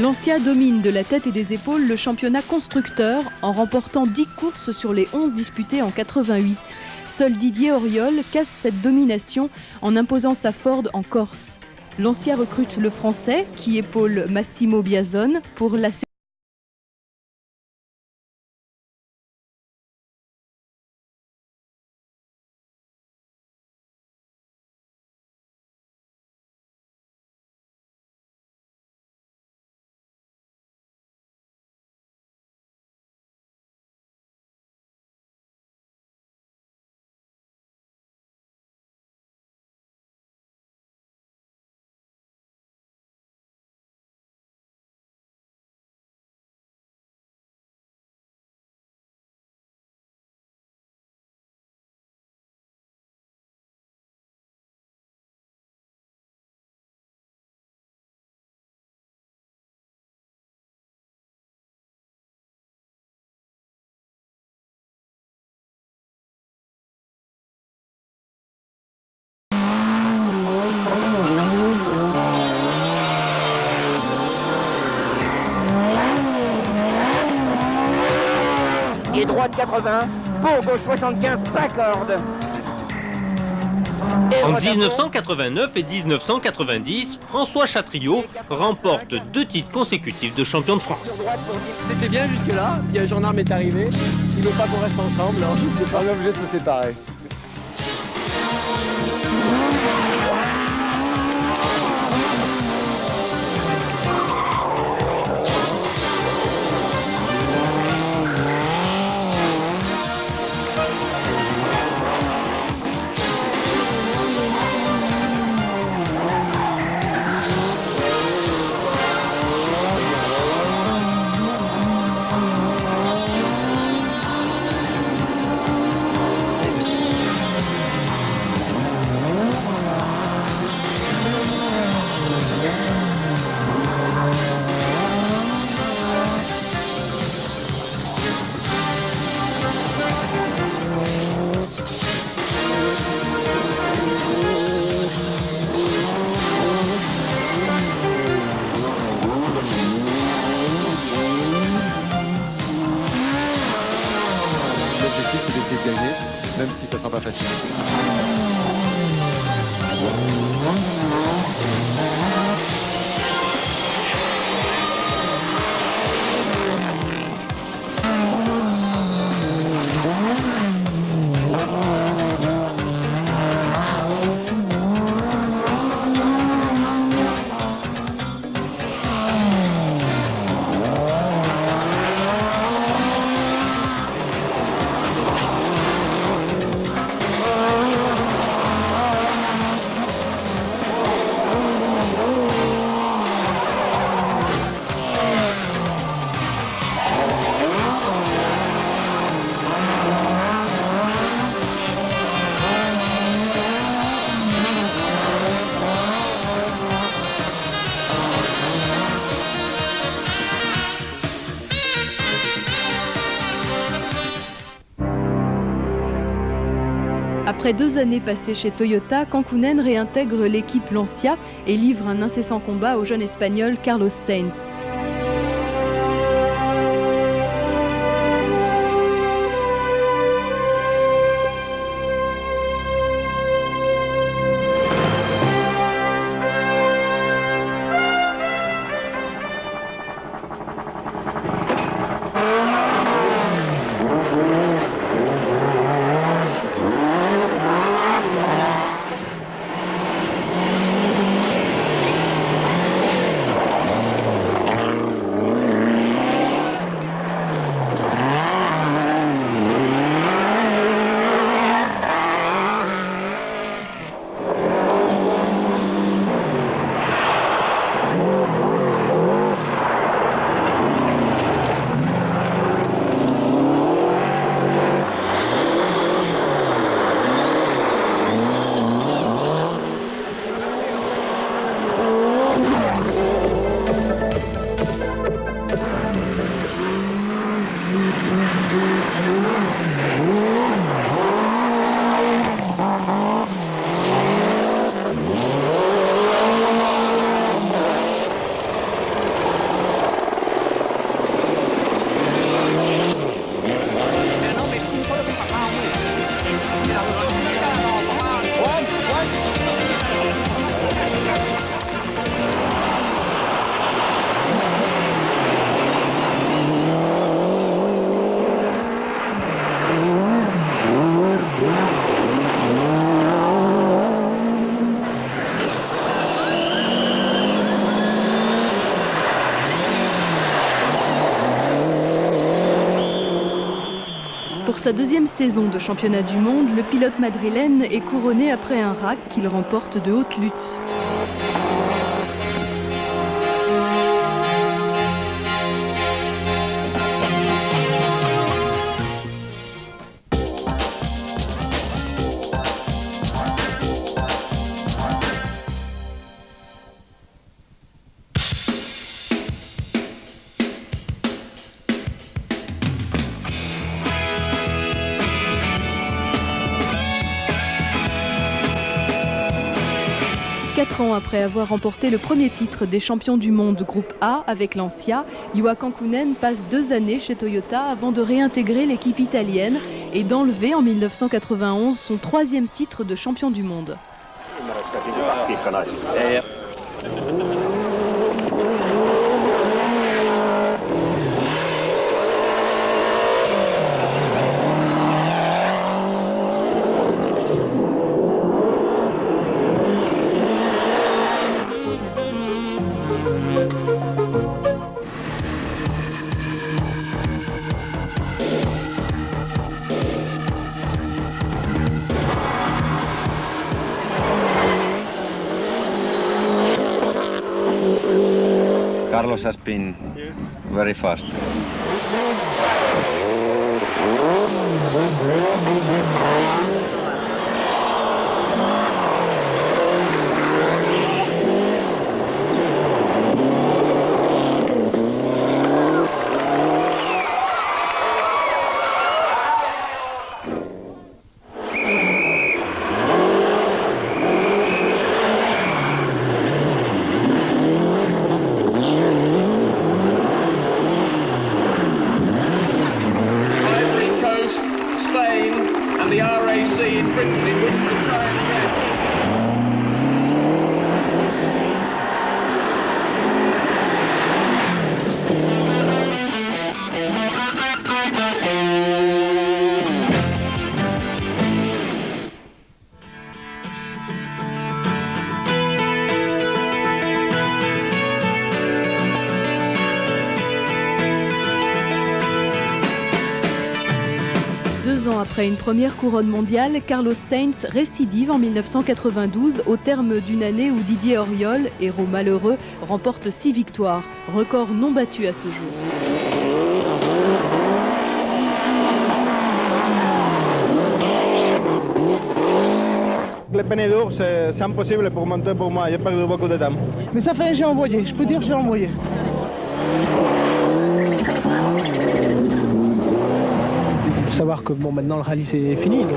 Lancia domine de la tête et des épaules le championnat constructeur en remportant 10 courses sur les 11 disputées en 88. Seul Didier Auriol casse cette domination en imposant sa Ford en Corse. Lancia recrute le Français qui épaule Massimo Biazon pour la Pied droite 80, faux gauche 75, pas corde. En 1989 et 1990, François Chatriot remporte 2 titres consécutifs de champion de France. C'était bien jusque-là, puis un gendarme est arrivé, il veut pas qu'on reste ensemble, alors je ne sais pas. On est obligé de se séparer. L'objectif, c'est d'essayer de gagner, même si ça ne sera pas facile. Après 2 années passées chez Toyota, Kankkunen réintègre l'équipe Lancia et livre un incessant combat au jeune espagnol Carlos Sainz. Pour sa deuxième saison de championnat du monde, le pilote madrilène est couronné après un rack qu'il remporte de haute lutte. Quatre ans après avoir remporté le premier titre des champions du monde groupe A avec Lancia, Juha Kankkunen passe 2 années chez Toyota avant de réintégrer l'équipe italienne et d'enlever en 1991 son 3e titre de champion du monde. Carlos has been very fast. Après une première couronne mondiale, Carlos Sainz récidive en 1992 au terme d'une année où Didier Auriol, héros malheureux, remporte 6 victoires, record non battu à ce jour. Les pneus durs, c'est impossible pour monter pour moi, j'ai perdu beaucoup de temps. Mais ça fait, j'ai envoyé, je peux dire que j'ai envoyé. Il faut savoir que bon, maintenant le rallye c'est fini. Donc...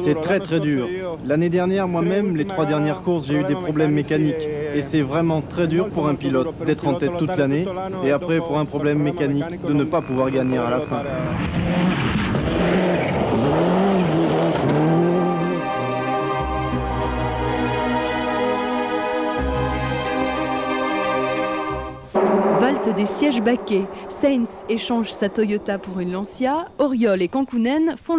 C'est très très dur. L'année dernière, moi-même, les 3 dernières courses, j'ai eu des problèmes mécaniques. Et c'est vraiment très dur pour un pilote d'être en tête toute l'année et après pour un problème mécanique de ne pas pouvoir gagner à la fin. glisse des sièges baquets. Sainz échange sa Toyota pour une Lancia. Auriol et Kankkunen font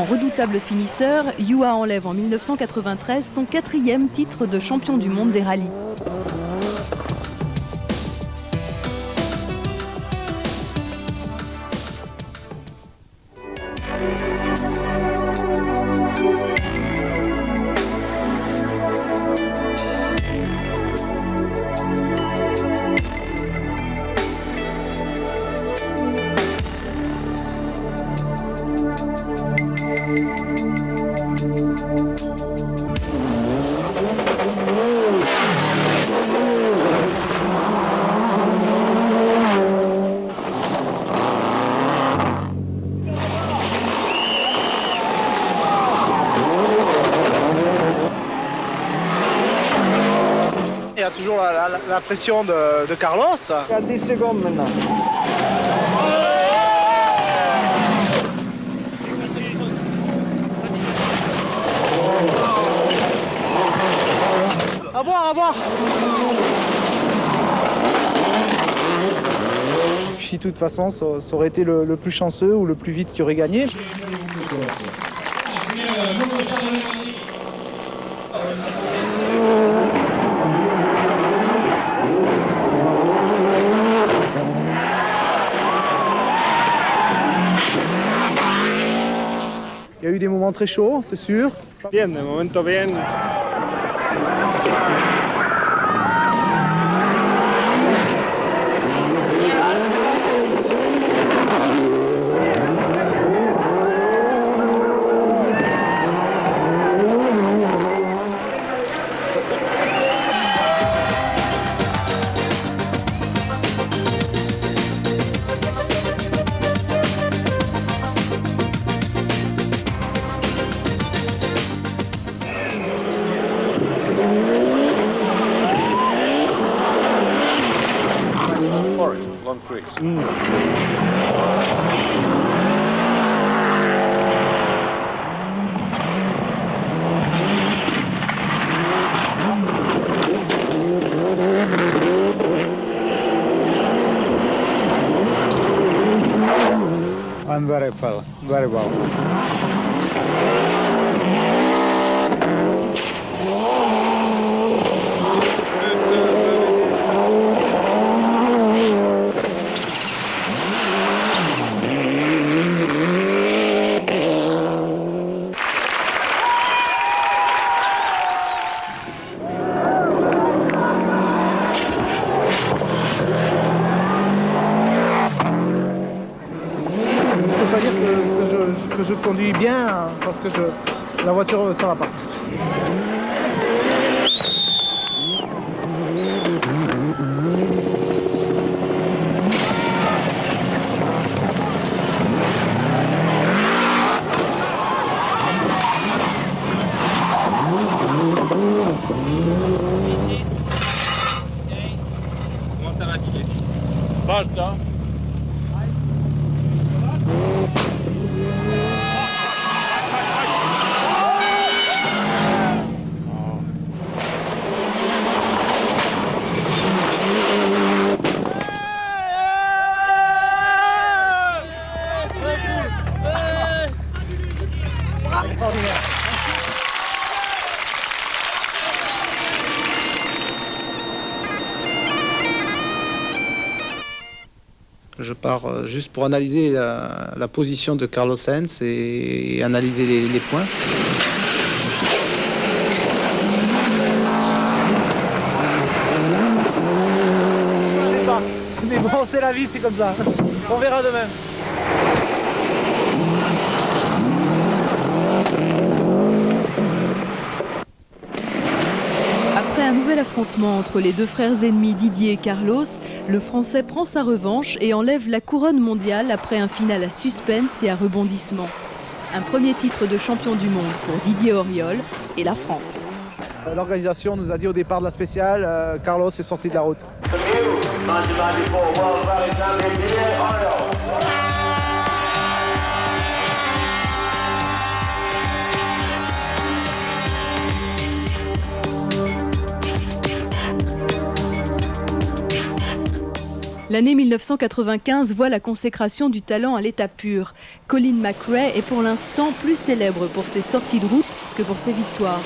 redoutable finisseur, Juha enlève en 1993 son 4e titre de champion du monde des rallyes. Il y a toujours la pression de Carlos. Il y a 10 secondes maintenant. À voir, à voir. Si de toute façon, ça aurait été le plus chanceux ou le plus vite qui aurait gagné. Il y a eu des moments très chauds, c'est sûr. Bien, de momento bien. Long creeks. I'm very well. que je conduis bien parce que la voiture, ça va pas. Comment ça va, Didier? Basta. Je pars juste pour analyser la position de Carlos Sainz et analyser les points. Mais bon, c'est la vie, c'est comme ça. On verra demain. Après un nouvel affrontement entre les deux frères ennemis Didier et Carlos, le Français prend sa revanche et enlève la couronne mondiale après un final à suspense et à rebondissement. Un premier titre de champion du monde pour Didier Auriol et la France. L'organisation nous a dit au départ de la spéciale, Carlos est sorti de la route. L'année 1995 voit la consécration du talent à l'état pur. Colin McRae est pour l'instant plus célèbre pour ses sorties de route que pour ses victoires.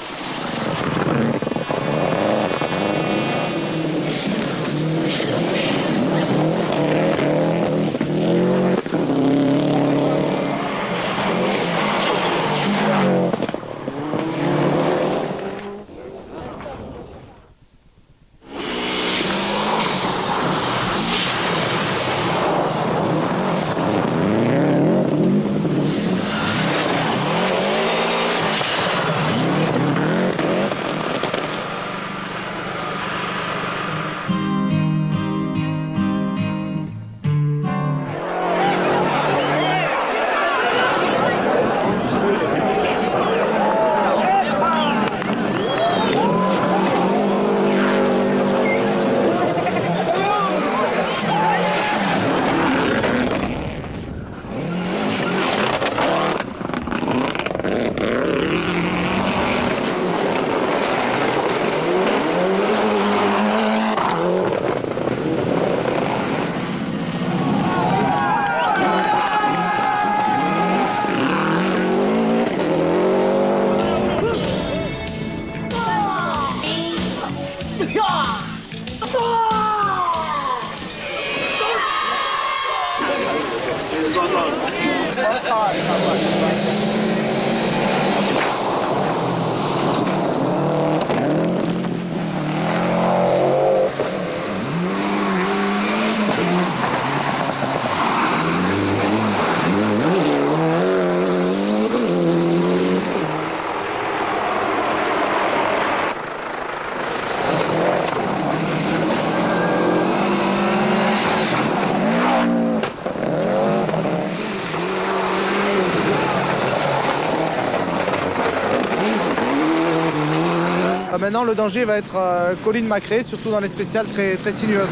Maintenant, le danger va être Colin McRae, surtout dans les spéciales très sinueuses.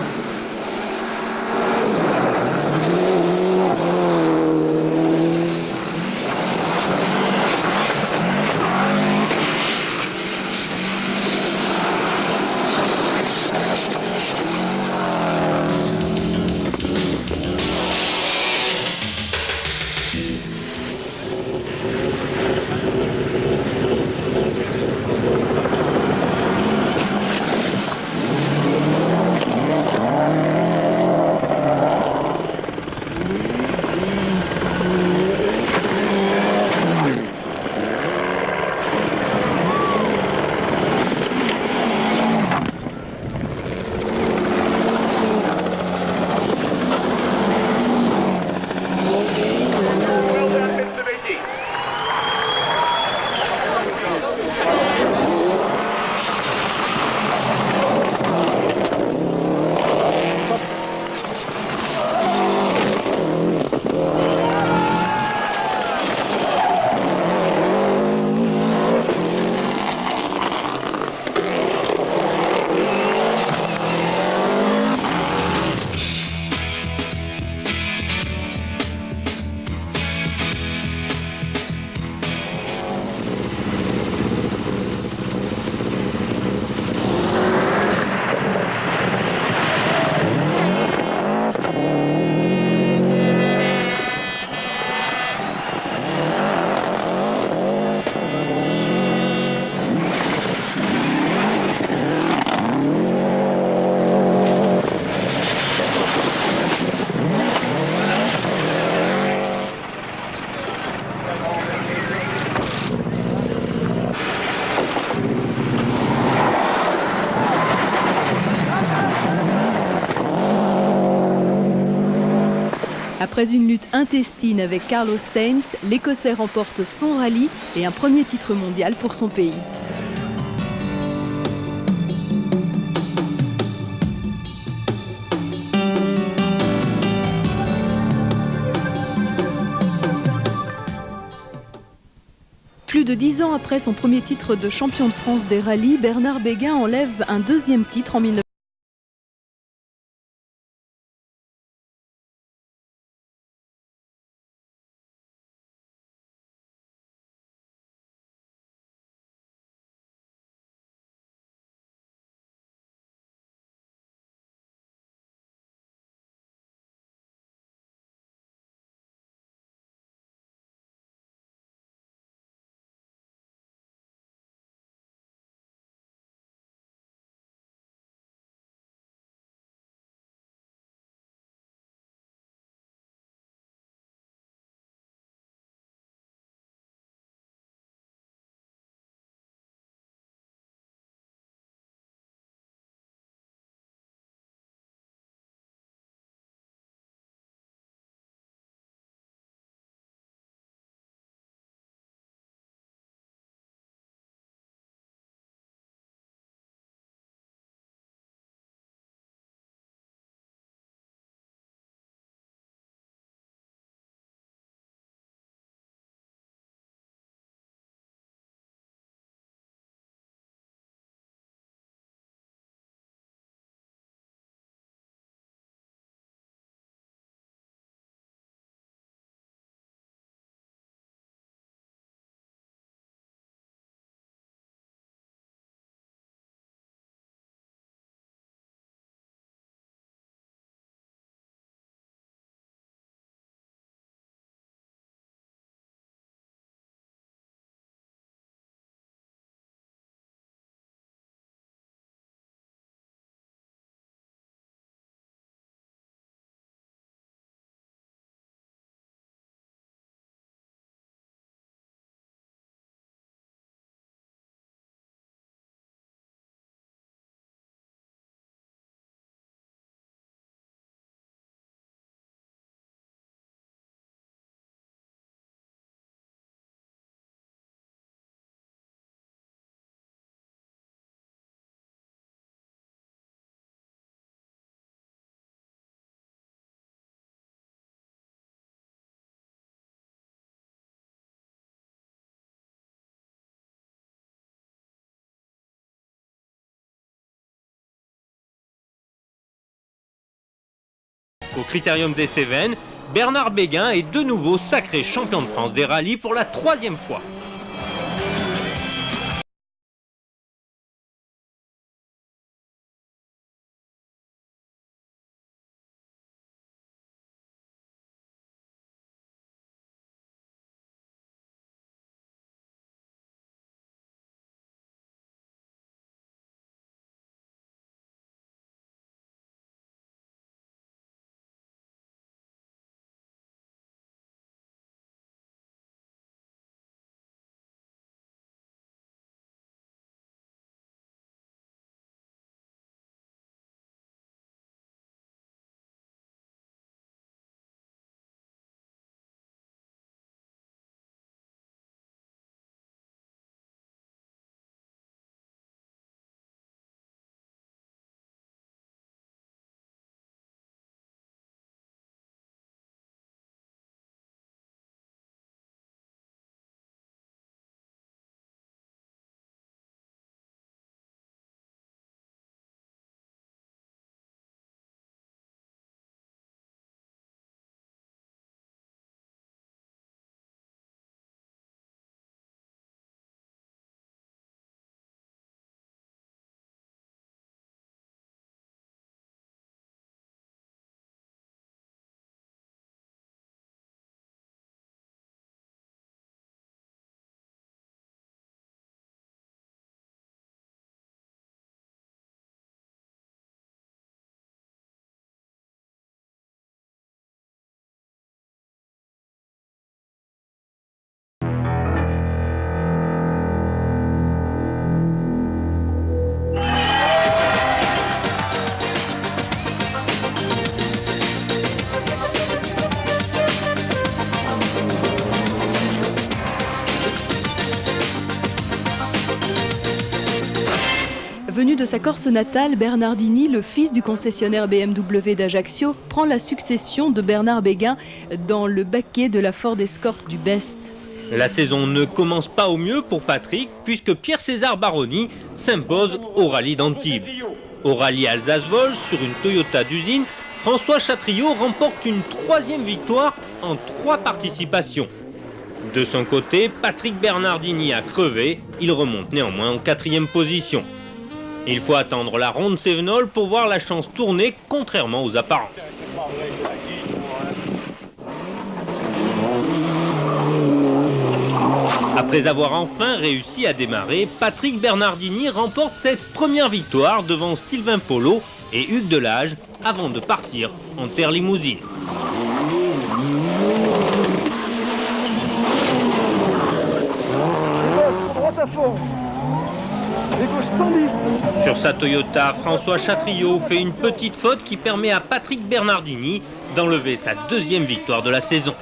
Après une lutte intestine avec Carlos Sainz, l'Écossais remporte son rallye et un premier titre mondial pour son pays. Plus de 10 ans après son premier titre de champion de France des rallyes, Bernard Béguin enlève un deuxième titre en 1900. Au Critérium des Cévennes, Bernard Béguin est de nouveau sacré champion de France des rallyes pour la 3e fois. de sa Corse natale, Bernardini, le fils du concessionnaire BMW d'Ajaccio, prend la succession de Bernard Béguin dans le baquet de la Ford Escort du Best. La saison ne commence pas au mieux pour Patrick, puisque Pierre-César Baroni s'impose au rallye d'Antibes. Au rallye Alsace-Vosges, sur une Toyota d'usine, François Chatriot remporte une 3e victoire en 3 participations. De son côté, Patrick Bernardini a crevé, il remonte néanmoins en 4e position. Il faut attendre la ronde Cévenol pour voir la chance tourner, contrairement aux apparences. Après avoir enfin réussi à démarrer, Patrick Bernardini remporte cette première victoire devant Sylvain Polo et Hugues Delage avant de partir en terre limousine. Sur sa Toyota, François Chatriot fait une petite faute qui permet à Patrick Bernardini d'enlever sa 2e victoire de la saison.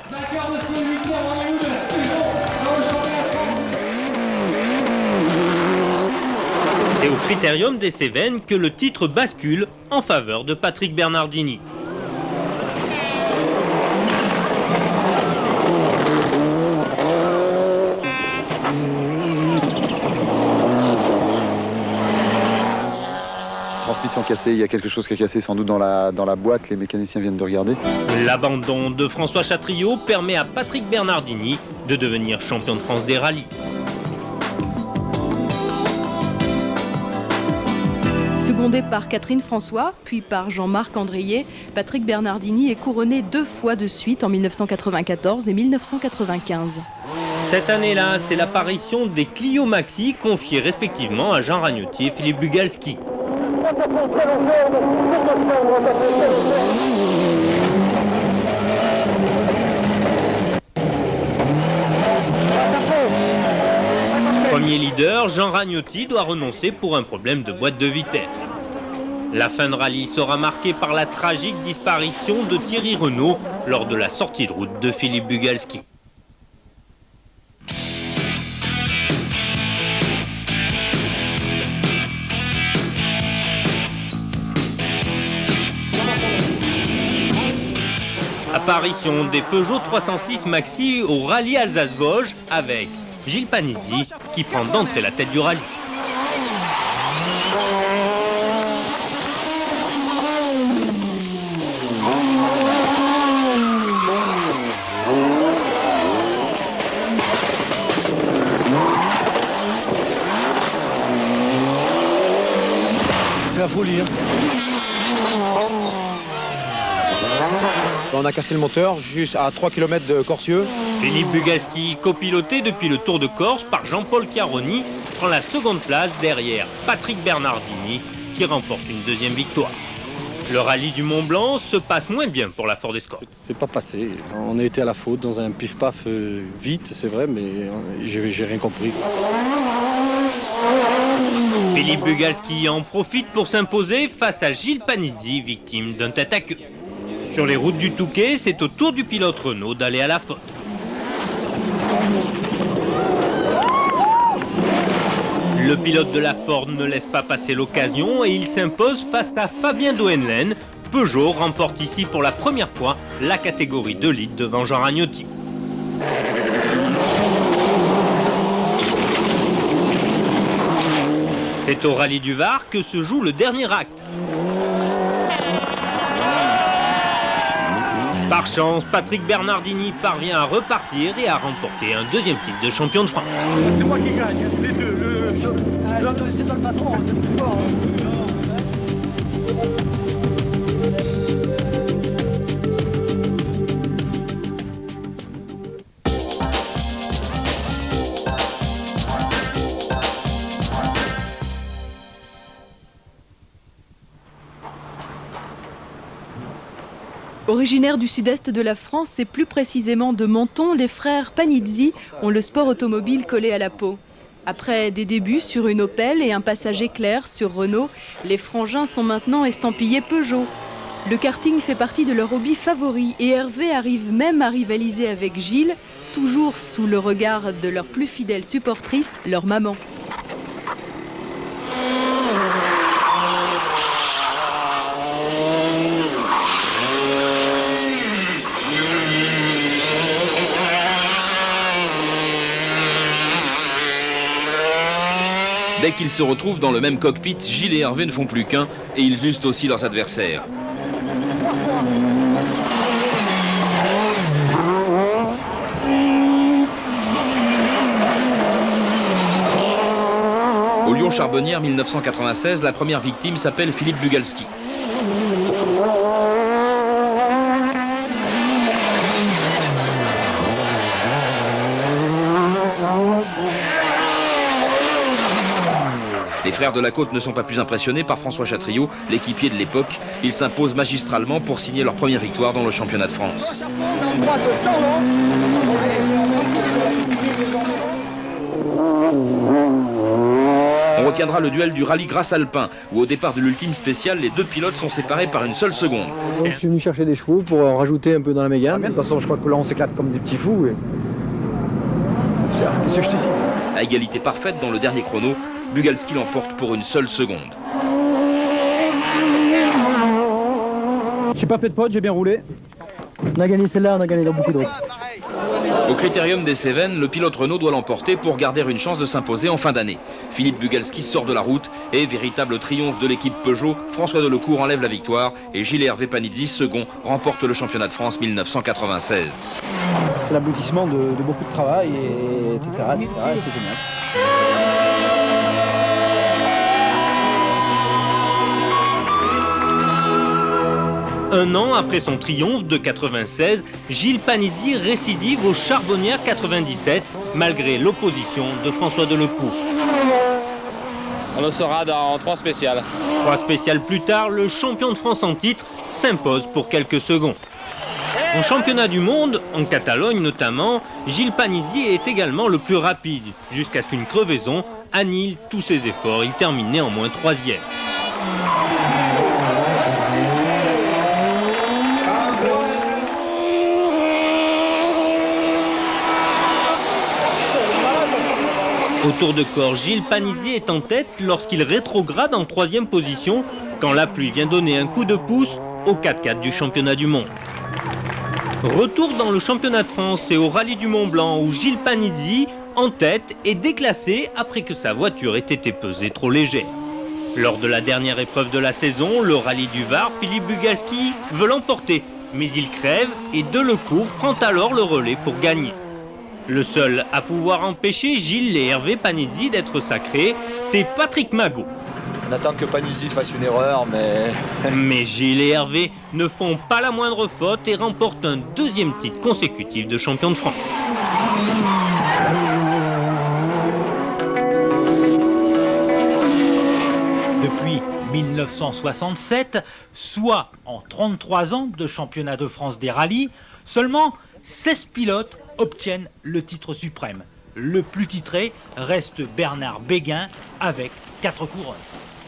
C'est au Critérium des Cévennes que le titre bascule en faveur de Patrick Bernardini. Transmission cassée, il y a quelque chose qui a cassé sans doute dans la boîte, les mécaniciens viennent de regarder. L'abandon de François Chatriot permet à Patrick Bernardini de devenir champion de France des rallyes. Secondé par Catherine François, puis par Jean-Marc Andrier, Patrick Bernardini est couronné 2 fois de suite en 1994 et 1995. Cette année-là, c'est l'apparition des Clio Maxi confiés respectivement à Jean Ragnotti et Philippe Bugalski. Premier leader, Jean Ragnotti doit renoncer pour un problème de boîte de vitesse. La fin de rallye sera marquée par la tragique disparition de Thierry Renault lors de la sortie de route de Philippe Bugalski. Apparition des Peugeot 306 Maxi au rallye Alsace-Vosges avec Gilles Panizzi qui prend d'entrée la tête du rallye. C'est la folie, hein. On a cassé le moteur juste à 3 km de Corsieux. Philippe Bugalski, copiloté depuis le Tour de Corse par Jean-Paul Caroni, prend la 2e place derrière Patrick Bernardini qui remporte une 2e victoire. Le rallye du Mont Blanc se passe moins bien pour la Ford Escort. C'est pas passé. On a été à la faute dans un pif-paf vite, c'est vrai, mais j'ai rien compris. Philippe Bugalski en profite pour s'imposer face à Gilles Panizzi, victime d'un tête-à-queue. Sur les routes du Touquet, c'est au tour du pilote Renault d'aller à la faute. Le pilote de la Ford ne laisse pas passer l'occasion et il s'impose face à Fabien Dohenlen. Peugeot remporte ici pour la première fois la catégorie 2 litres devant Jean Ragnotti. C'est au rallye du Var que se joue le dernier acte. Par chance, Patrick Bernardini parvient à repartir et à remporter un 2e titre de champion de France. C'est moi qui gagne, les deux. C'est pas le patron, c'est plus fort. Originaires du sud-est de la France et plus précisément de Menton, les frères Panizzi ont le sport automobile collé à la peau. Après des débuts sur une Opel et un passage éclair sur Renault, les frangins sont maintenant estampillés Peugeot. Le karting fait partie de leur hobby favori et Hervé arrive même à rivaliser avec Gilles, toujours sous le regard de leur plus fidèle supportrice, leur maman. Dès qu'ils se retrouvent dans le même cockpit, Gilles et Hervé ne font plus qu'un et ils usent aussi leurs adversaires. Au Lyon-Charbonnières 1996, la première victime s'appelle Philippe Bugalski. Les frères de la Côte ne sont pas plus impressionnés par François Chatriot, l'équipier de l'époque. Ils s'imposent magistralement pour signer leur première victoire dans le championnat de France. On retiendra le duel du rallye Grasse-Alpin, où au départ de l'ultime spécial, les deux pilotes sont séparés par une seule seconde. Donc, je suis venu chercher des chevaux pour en rajouter un peu dans la Mégane. De toute façon, je crois que là, on s'éclate comme des petits fous. Qu'est-ce que je te dis ? À égalité parfaite dans le dernier chrono, Bugalski l'emporte pour une seule seconde. J'ai pas fait de faute, j'ai bien roulé. On a gagné celle-là, on a gagné dans beaucoup d'autres. Au Critérium des Cévennes, le pilote Renault doit l'emporter pour garder une chance de s'imposer en fin d'année. Philippe Bugalski sort de la route et, véritable triomphe de l'équipe Peugeot, François Delecourt enlève la victoire et Gilles Hervé Panizzi, second, remporte le championnat de France 1996. C'est l'aboutissement de beaucoup de travail, etc. Et c'est génial. Un an après son triomphe de 96, Gilles Panizzi récidive aux Charbonnières 97, malgré l'opposition de François Delecourt. On le saura dans 3 spéciales. 3 spéciales plus tard, le champion de France en titre s'impose pour quelques secondes. En championnat du monde, en Catalogne notamment, Gilles Panizzi est également le plus rapide, jusqu'à ce qu'une crevaison annihile tous ses efforts. Il termine néanmoins 3e. Au tour de corps, Gilles Panizzi est en tête lorsqu'il rétrograde en 3e position quand la pluie vient donner un coup de pouce au 4x4 du championnat du monde. Retour dans le championnat de France et au rallye du Mont Blanc où Gilles Panizzi, en tête, est déclassé après que sa voiture ait été pesée trop légère. Lors de la dernière épreuve de la saison, le rallye du Var, Philippe Bugalski veut l'emporter, mais il crève et Delecourt prend alors le relais pour gagner. Le seul à pouvoir empêcher Gilles et Hervé Panizzi d'être sacrés, c'est Patrick Magot. On attend que Panizzi fasse une erreur, mais... Mais Gilles et Hervé ne font pas la moindre faute et remportent un 2e titre consécutif de champion de France. Depuis 1967, soit en 33 ans de championnat de France des rallyes, seulement 16 pilotes obtiennent le titre suprême. Le plus titré reste Bernard Béguin avec 4 couronnes.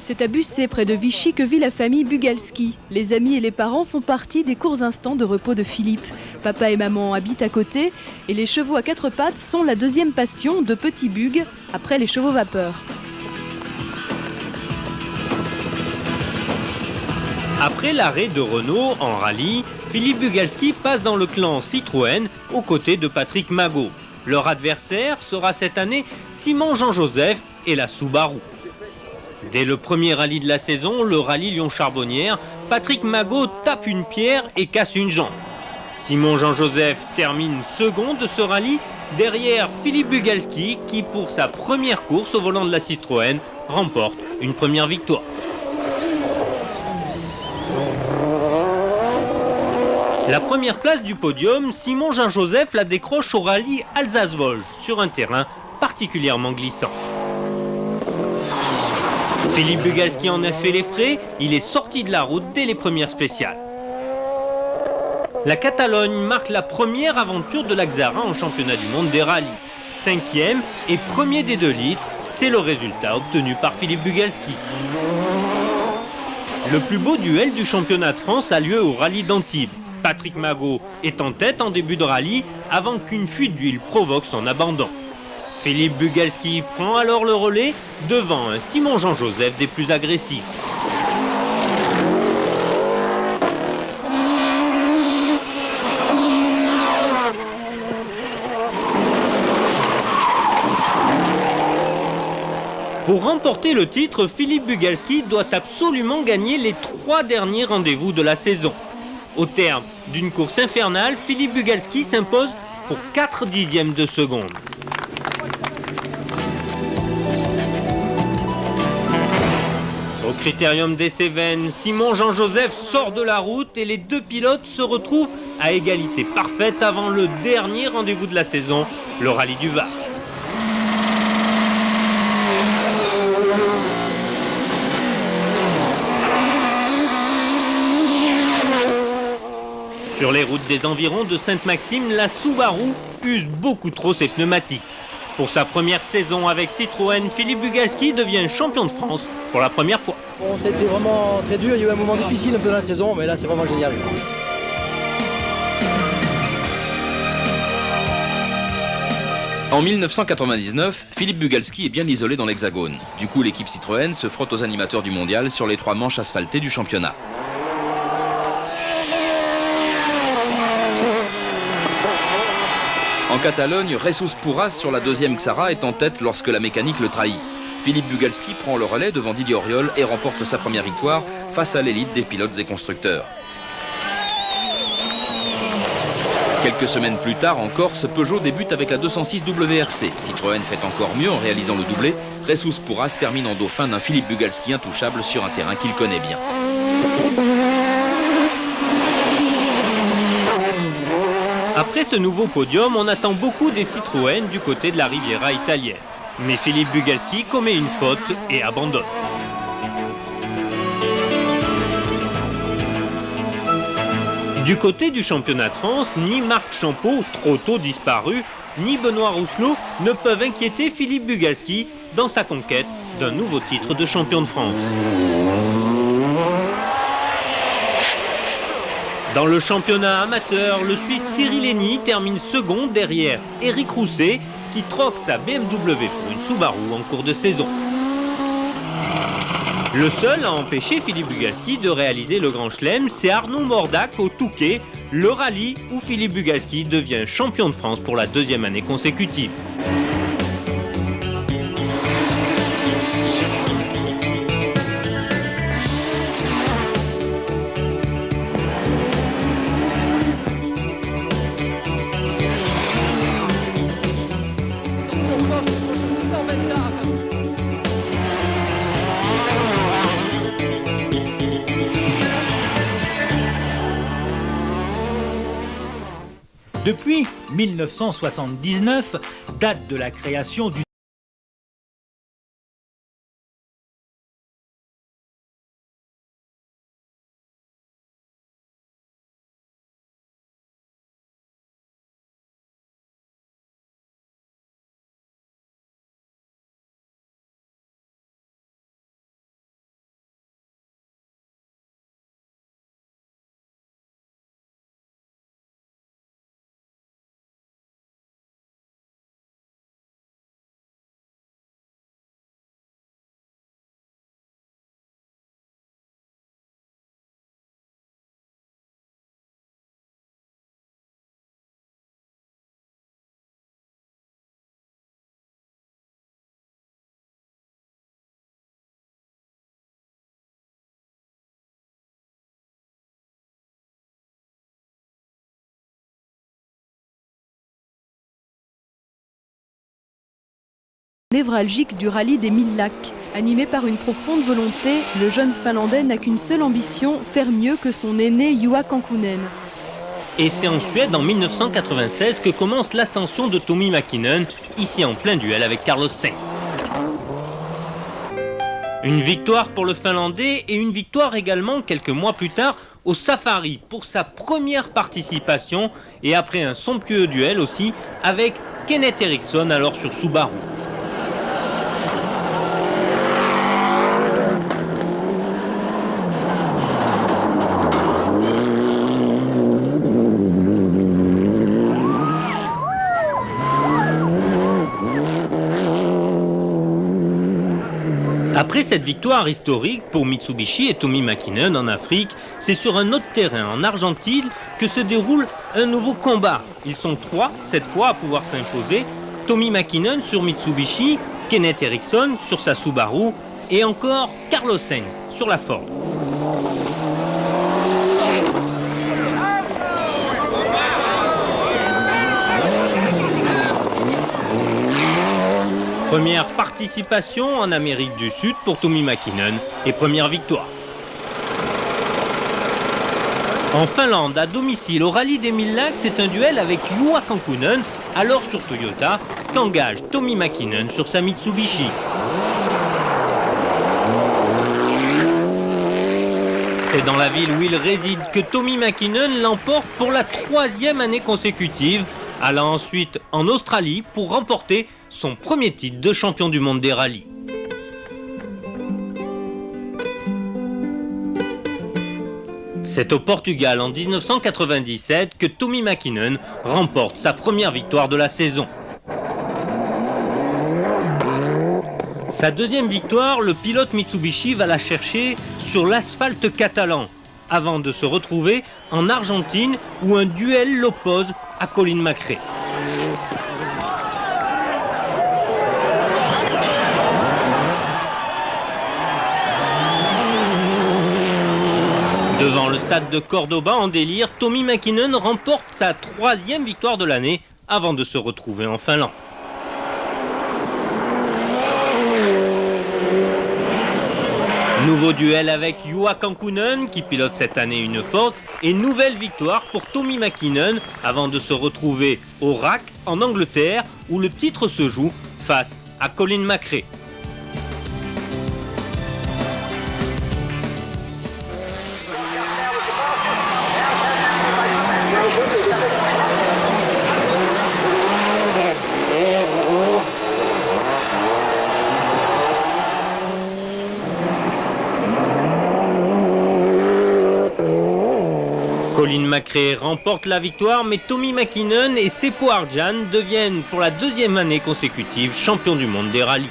C'est à Bussé, près de Vichy, que vit la famille Bugalski. Les amis et les parents font partie des courts instants de repos de Philippe. Papa et maman habitent à côté et les chevaux à 4 pattes sont la 2e passion de Petit Bug après les chevaux vapeur. Après l'arrêt de Renault en rallye, Philippe Bugalski passe dans le clan Citroën aux côtés de Patrick Magot. Leur adversaire sera cette année Simon Jean-Joseph et la Subaru. Dès le premier rallye de la saison, le rallye Lyon-Charbonnières, Patrick Magot tape une pierre et casse une jambe. Simon Jean-Joseph termine second de ce rallye derrière Philippe Bugalski qui, pour sa première course au volant de la Citroën, remporte une première victoire. La première place du podium, Simon Jean-Joseph la décroche au rallye Alsace-Vosges, sur un terrain particulièrement glissant. Philippe Bugalski en a fait les frais, il est sorti de la route dès les premières spéciales. La Catalogne marque la première aventure de l'Axara en championnat du monde des rallyes. 5e et 1er des 2 litres, c'est le résultat obtenu par Philippe Bugalski. Le plus beau duel du championnat de France a lieu au rallye d'Antibes. Patrick Magot est en tête en début de rallye avant qu'une fuite d'huile provoque son abandon. Philippe Bugalski prend alors le relais devant un Simon Jean-Joseph des plus agressifs. Pour remporter le titre, Philippe Bugalski doit absolument gagner les 3 derniers rendez-vous de la saison. Au terme d'une course infernale, Philippe Bugalski s'impose pour 4 dixièmes de seconde. Au Critérium des Cévennes, Simon Jean-Joseph sort de la route et les 2 pilotes se retrouvent à égalité parfaite avant le dernier rendez-vous de la saison, le rallye du Var. Sur les routes des environs de Sainte-Maxime, la Subaru use beaucoup trop ses pneumatiques. Pour sa première saison avec Citroën, Philippe Bugalski devient champion de France pour la première fois. Bon, c'était vraiment très dur, il y a eu un moment difficile un peu dans la saison, mais là c'est vraiment génial. En 1999, Philippe Bugalski est bien isolé dans l'Hexagone. Du coup, l'équipe Citroën se frotte aux animateurs du mondial sur les 3 manches asphaltées du championnat. En Catalogne, Jesus Pourras sur la 2e Xara est en tête lorsque la mécanique le trahit. Philippe Bugalski prend le relais devant Didier Auriol et remporte sa première victoire face à l'élite des pilotes et constructeurs. Quelques semaines plus tard, en Corse, Peugeot débute avec la 206 WRC. Citroën fait encore mieux en réalisant le doublé. Jesus Pourras termine en dauphin d'un Philippe Bugalski intouchable sur un terrain qu'il connaît bien. Après ce nouveau podium, on attend beaucoup des Citroën du côté de la Riviera italienne. Mais Philippe Bugalski commet une faute et abandonne. Du côté du championnat de France, ni Marc Champeau, trop tôt disparu, ni Benoît Rousselot ne peuvent inquiéter Philippe Bugalski dans sa conquête d'un nouveau titre de champion de France. Dans le championnat amateur, le Suisse Cyril Henny termine second derrière Éric Rousset qui troque sa BMW pour une Subaru en cours de saison. Le seul à empêcher Philippe Bugalski de réaliser le Grand Chelem, c'est Arnaud Mordac au Touquet, le rallye où Philippe Bugalski devient champion de France pour la 2e année consécutive. Depuis 1979, date de la création du névralgique du rallye des 1000 lacs. Animé par une profonde volonté, le jeune Finlandais n'a qu'une seule ambition, faire mieux que son aîné Juha Kankkunen. Et c'est en Suède en 1996 que commence l'ascension de Tommi Mäkinen, ici en plein duel avec Carlos Sainz. Une victoire pour le Finlandais et une victoire également quelques mois plus tard au Safari pour sa première participation et après un somptueux duel aussi avec Kenneth Eriksson alors sur Subaru. Après cette victoire historique pour Mitsubishi et Tommi Mäkinen en Afrique, c'est sur un autre terrain en Argentine que se déroule un nouveau combat. Ils sont 3 cette fois à pouvoir s'imposer. Tommi Mäkinen sur Mitsubishi Kenneth Eriksson sur sa Subaru et encore Carlos Sainz sur la Ford. Première participation en Amérique du Sud pour Tommi Mäkinen et première victoire. En Finlande, à domicile, au rallye des 1000 lacs, c'est un duel avec Juha Kankkunen, alors sur Toyota, qu'engage Tommi Mäkinen sur sa Mitsubishi. C'est dans la ville où il réside que Tommi Mäkinen l'emporte pour la 3e année consécutive, allant ensuite en Australie pour remporter son premier titre de champion du monde des rallyes. C'est au Portugal en 1997 que Tommi Mäkinen remporte sa première victoire de la saison. Sa deuxième victoire, le pilote Mitsubishi va la chercher sur l'asphalte catalan, avant de se retrouver en Argentine où un duel l'oppose à Colin McRae. Devant le stade de Cordoba en délire, Tommi Mäkinen remporte sa 3e victoire de l'année avant de se retrouver en Finlande. Nouveau duel avec Juha Kankkunen qui pilote cette année une Ford et nouvelle victoire pour Tommi Mäkinen avant de se retrouver au RAC en Angleterre où le titre se joue face à Colin McRae. Colin McRae remporte la victoire, mais Tommi Mäkinen et Seppo Arjan deviennent pour la 2e année consécutive champions du monde des rallyes.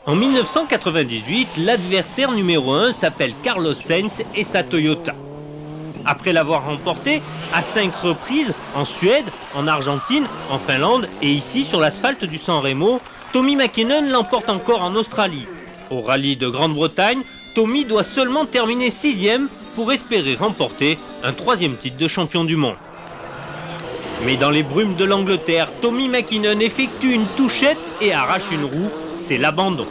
En 1998, l'adversaire numéro 1 s'appelle Carlos Sainz et sa Toyota. Après l'avoir remporté à 5 reprises en Suède, en Argentine, en Finlande et ici sur l'asphalte du San Remo, Tommi Mäkinen l'emporte encore en Australie. Au rallye de Grande-Bretagne, Tommi doit seulement terminer 6e pour espérer remporter un 3e titre de champion du monde. Mais dans les brumes de l'Angleterre, Tommi Mäkinen effectue une touchette et arrache une roue, c'est l'abandon.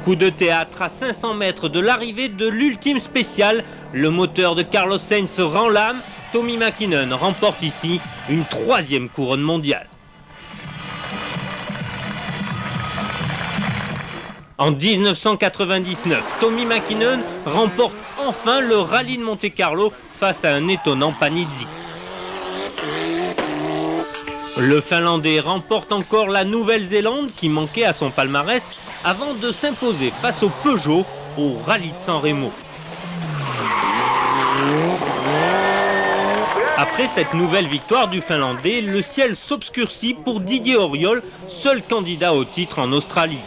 Coup de théâtre à 500 mètres de l'arrivée de l'ultime spécial, le moteur de Carlos Sainz rend l'âme, Tommi Mäkinen remporte ici une 3e couronne mondiale. En 1999, Tommi Mäkinen remporte enfin le rallye de Monte-Carlo face à un étonnant Panizzi. Le Finlandais remporte encore la Nouvelle-Zélande qui manquait à son palmarès avant de s'imposer face au Peugeot au rallye de San Remo. Après cette nouvelle victoire du Finlandais, le ciel s'obscurcit pour Didier Auriol, seul candidat au titre en Australie.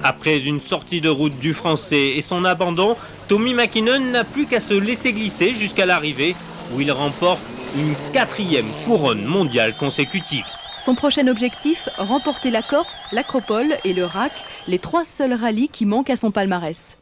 Après une sortie de route du Français et son abandon, Tommi Mäkinen n'a plus qu'à se laisser glisser jusqu'à l'arrivée où il remporte une 4e couronne mondiale consécutive. Son prochain objectif, remporter la Corse, l'Acropole et le RAC, les 3 seuls rallyes qui manquent à son palmarès.